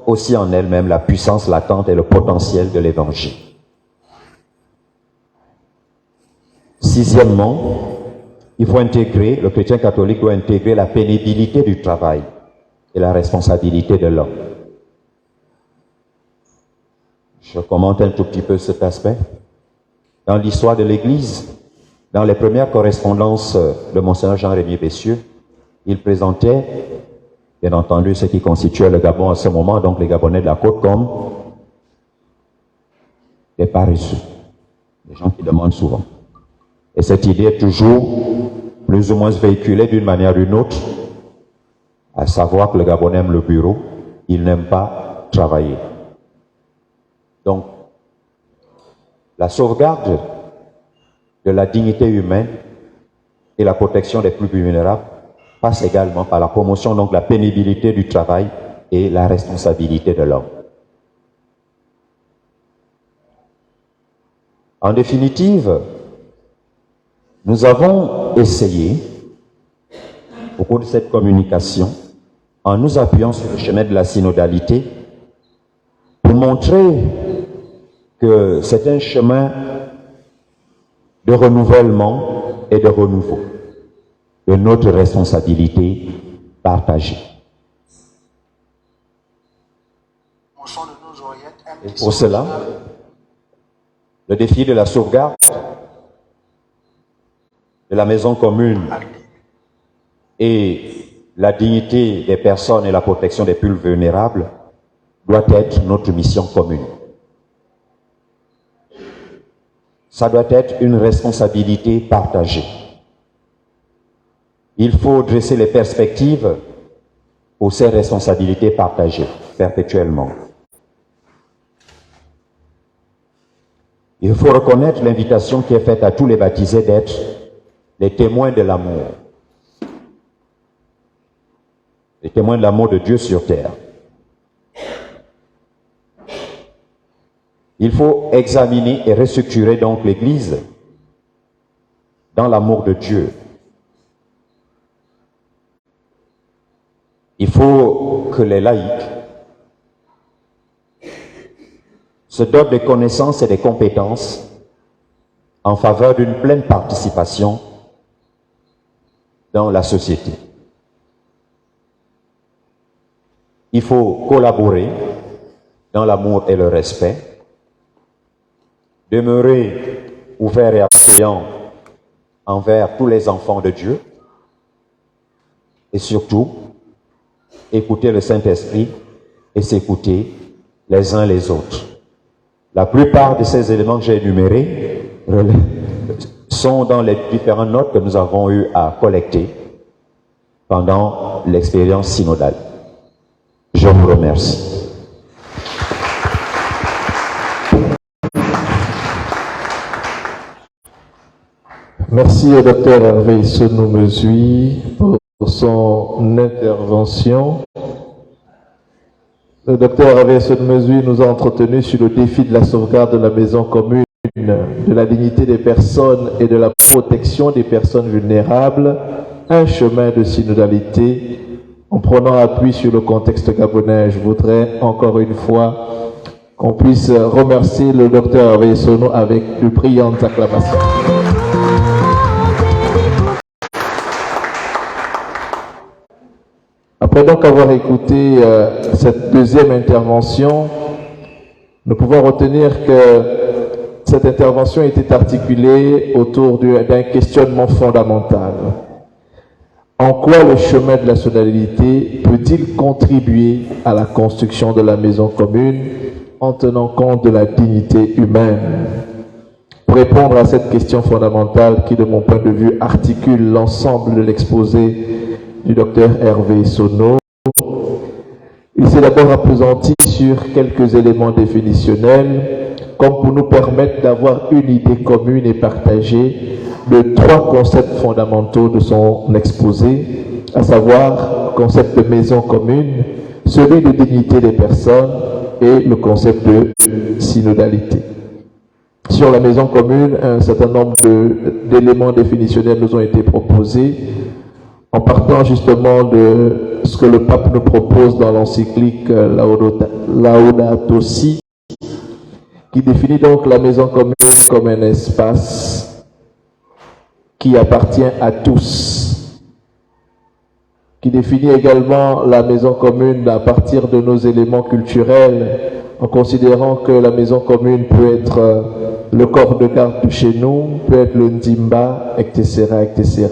aussi en elle-même la puissance latente et le potentiel de l'Évangile. Sixièmement, le chrétien catholique doit intégrer la pénibilité du travail et la responsabilité de l'homme. Je commente un tout petit peu cet aspect. Dans l'histoire de l'Église, dans les premières correspondances de Monseigneur Jean-Rémy Bessieux, il présentait, bien entendu, ce qui constituait le Gabon à ce moment, donc les Gabonais de la côte, comme des paresseux, des gens qui demandent souvent. Et cette idée est toujours plus ou moins véhiculé d'une manière ou d'une autre, à savoir que le Gabonais aime le bureau, il n'aime pas travailler. Donc, la sauvegarde de la dignité humaine et la protection des plus vulnérables passe également par la promotion donc de la pénibilité du travail et la responsabilité de l'homme. En définitive, nous avons essayé, au cours de cette communication, en nous appuyant sur le chemin de la synodalité, pour montrer que c'est un chemin de renouvellement et de renouveau de notre responsabilité partagée. Et pour cela, le défi de la sauvegarde de la maison commune et la dignité des personnes et la protection des plus vulnérables doit être notre mission commune. Ça doit être une responsabilité partagée. Il faut dresser les perspectives pour ces responsabilités partagées, perpétuellement. Il faut reconnaître l'invitation qui est faite à tous les baptisés d'être les témoins de l'amour. Les témoins de l'amour de Dieu sur terre. Il faut examiner et restructurer donc l'Église dans l'amour de Dieu. Il faut que les laïcs se dotent des connaissances et des compétences en faveur d'une pleine participation dans la société. Il faut collaborer dans l'amour et le respect, demeurer ouvert et accueillant envers tous les enfants de Dieu et surtout écouter le Saint-Esprit et s'écouter les uns les autres. La plupart de ces éléments que j'ai énumérés sont dans les différentes notes que nous avons eu à collecter pendant l'expérience synodale. Je vous remercie. Merci au Dr Hervé Sonou-Mesui pour son intervention. Le Dr Hervé Sonou-Mesui nous a entretenu sur le défi de la sauvegarde de la maison commune, de la dignité des personnes et de la protection des personnes vulnérables, un chemin de synodalité en prenant appui sur le contexte gabonais. Je voudrais encore une fois qu'on puisse remercier le Dr Hervé Sonou avec de brillantes acclamations. Après donc avoir écouté cette deuxième intervention, nous pouvons retenir que cette intervention était articulée autour d'un questionnement fondamental. En quoi le chemin de la synodalité peut-il contribuer à la construction de la maison commune en tenant compte de la dignité humaine? Pour répondre à cette question fondamentale qui, de mon point de vue, articule l'ensemble de l'exposé du docteur Hervé Sonou, il s'est d'abord appesanti sur quelques éléments définitionnels, comme pour nous permettre d'avoir une idée commune et partagée de trois concepts fondamentaux de son exposé, à savoir le concept de maison commune, celui de dignité des personnes et le concept de synodalité. Sur la maison commune, un certain nombre d'éléments définitionnels nous ont été proposés, en partant justement de ce que le pape nous propose dans l'encyclique Laudato Si, qui définit donc la maison commune comme un espace qui appartient à tous, qui définit également la maison commune à partir de nos éléments culturels, en considérant que la maison commune peut être le corps de garde de chez nous, peut être le ndimba, etc., etc.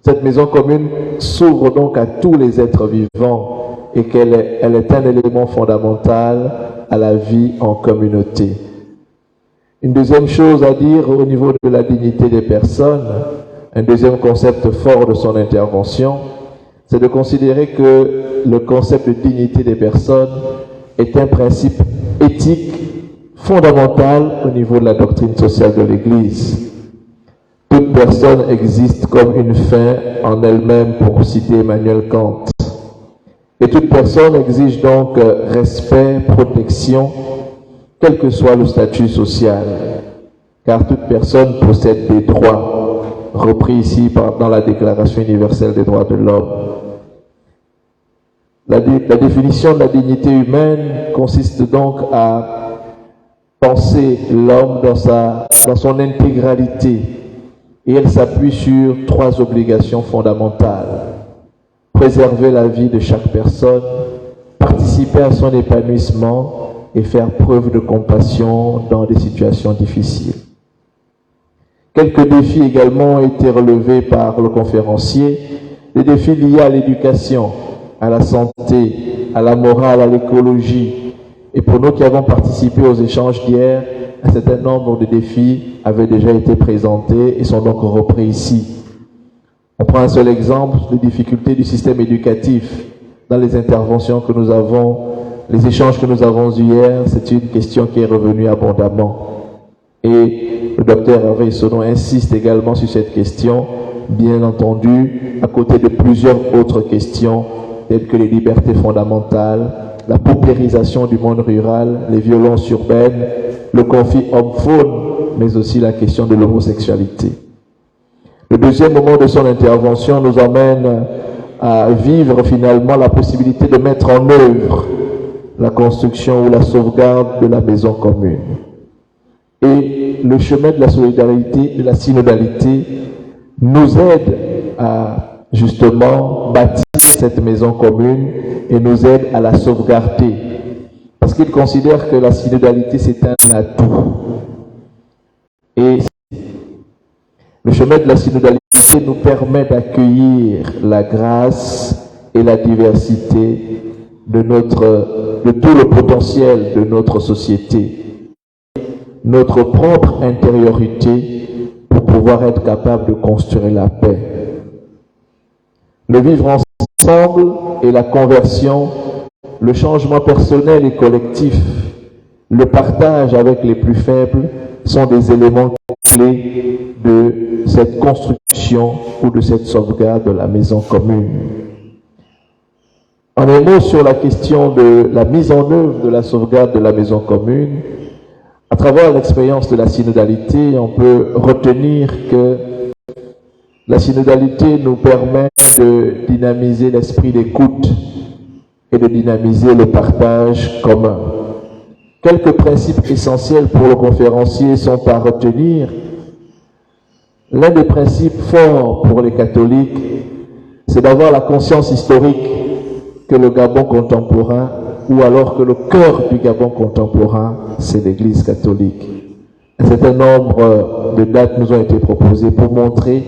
Cette maison commune s'ouvre donc à tous les êtres vivants et qu'elle est un élément fondamental à la vie en communauté. Une deuxième chose à dire au niveau de la dignité des personnes, Un deuxième concept fort de son intervention, c'est de considérer que le concept de dignité des personnes est un principe éthique fondamental au niveau de la doctrine sociale de l'Église. Toute personne existe comme une fin en elle-même, pour citer Emmanuel Kant. Et toute personne exige donc respect, protection, quel que soit le statut social. Car toute personne possède des droits, repris ici dans la Déclaration universelle des droits de l'homme. La définition de la dignité humaine consiste donc à penser l'homme dans son intégralité. Et elle s'appuie sur 3 obligations fondamentales. Préserver la vie de chaque personne, participer à son épanouissement et faire preuve de compassion dans des situations difficiles. Quelques défis également ont été relevés par le conférencier, des défis liés à l'éducation, à la santé, à la morale, à l'écologie. Et pour nous qui avons participé aux échanges d'hier, un certain nombre de défis avaient déjà été présentés et sont donc repris ici. On prend un seul exemple, les difficultés du système éducatif. Dans les interventions que nous avons, les échanges que nous avons eus hier, c'est une question qui est revenue abondamment. Et le docteur Hervé Sonon insiste également sur cette question, bien entendu, à côté de plusieurs autres questions, telles que les libertés fondamentales, la paupérisation du monde rural, les violences urbaines, le conflit homme-faune, mais aussi la question de l'homosexualité. Le deuxième moment de son intervention nous emmène à vivre finalement la possibilité de mettre en œuvre la construction ou la sauvegarde de la maison commune. Et le chemin de la solidarité, de la synodalité, nous aide à justement bâtir cette maison commune et nous aide à la sauvegarder. Parce qu'il considère que la synodalité, c'est un atout. Et le chemin de la synodalité nous permet d'accueillir la grâce et la diversité de tout le potentiel de notre société, notre propre intériorité pour pouvoir être capable de construire la paix. Le vivre ensemble et la conversion, le changement personnel et collectif, le partage avec les plus faibles sont des éléments clés de cette construction ou de cette sauvegarde de la maison commune. En un mot sur la question de la mise en œuvre de la sauvegarde de la maison commune, à travers l'expérience de la synodalité, on peut retenir que la synodalité nous permet de dynamiser l'esprit d'écoute et de dynamiser le partage commun. Quelques principes essentiels pour le conférencier sont à retenir. L'un des principes forts pour les catholiques, c'est d'avoir la conscience historique que le Gabon contemporain, ou alors que le cœur du Gabon contemporain, c'est l'Église catholique. Un certain nombre de dates nous ont été proposées pour montrer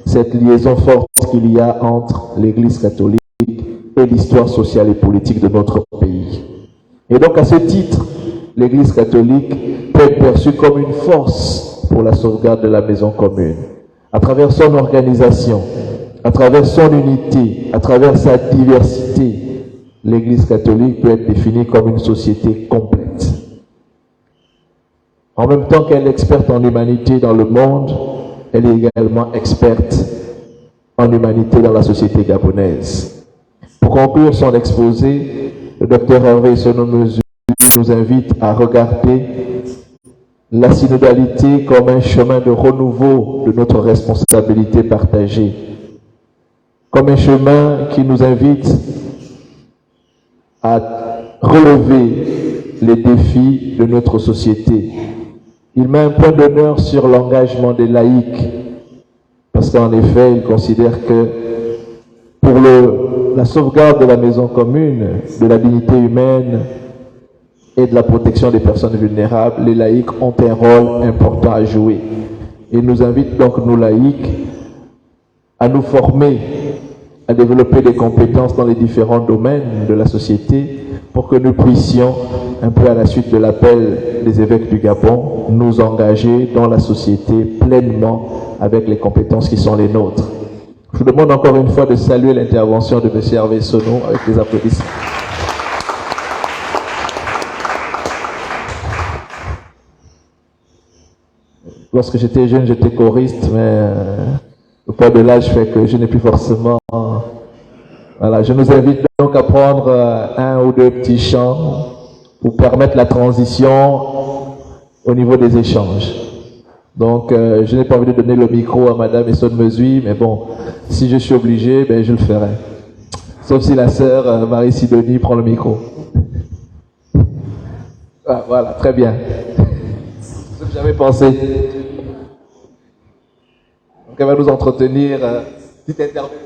cette liaison forte qu'il y a entre l'Église catholique et l'histoire sociale et politique de notre pays. Et donc à ce titre, l'Église catholique peut être perçue comme une force pour la sauvegarde de la maison commune, à travers son organisation, à travers son unité, à travers sa diversité. L'Église catholique peut être définie comme une société complète. En même temps qu'elle est experte en humanité dans le monde, elle est également experte en humanité dans la société gabonaise. Pour conclure son exposé, le docteur Hervé Sonon nous invite à regarder la synodalité comme un chemin de renouveau de notre responsabilité partagée, comme un chemin qui nous invite à relever les défis de notre société. Il met un point d'honneur sur l'engagement des laïcs, parce qu'en effet, il considère que pour la sauvegarde de la maison commune, de la dignité humaine et de la protection des personnes vulnérables, les laïcs ont un rôle important à jouer. Il nous invite donc, nous laïcs, à nous former, à développer des compétences dans les différents domaines de la société pour que nous puissions, un peu à la suite de l'appel des évêques du Gabon, nous engager dans la société pleinement avec les compétences qui sont les nôtres. Je vous demande encore une fois de saluer l'intervention de M. Hervé Sono avec des applaudissements. Lorsque j'étais jeune, j'étais choriste, mais le poids de l'âge fait que je n'ai plus forcément... Voilà, je nous invite donc à prendre un ou deux petits chants pour permettre la transition au niveau des échanges. Donc, je n'ai pas envie de donner le micro à Madame Essonne Mesui, mais bon, si je suis obligé, ben, je le ferai. Sauf si la sœur Marie Sidonie prend le micro. Ah, voilà, très bien. Ce que j'avais pensé. Donc, elle va nous entretenir. Petite intervention.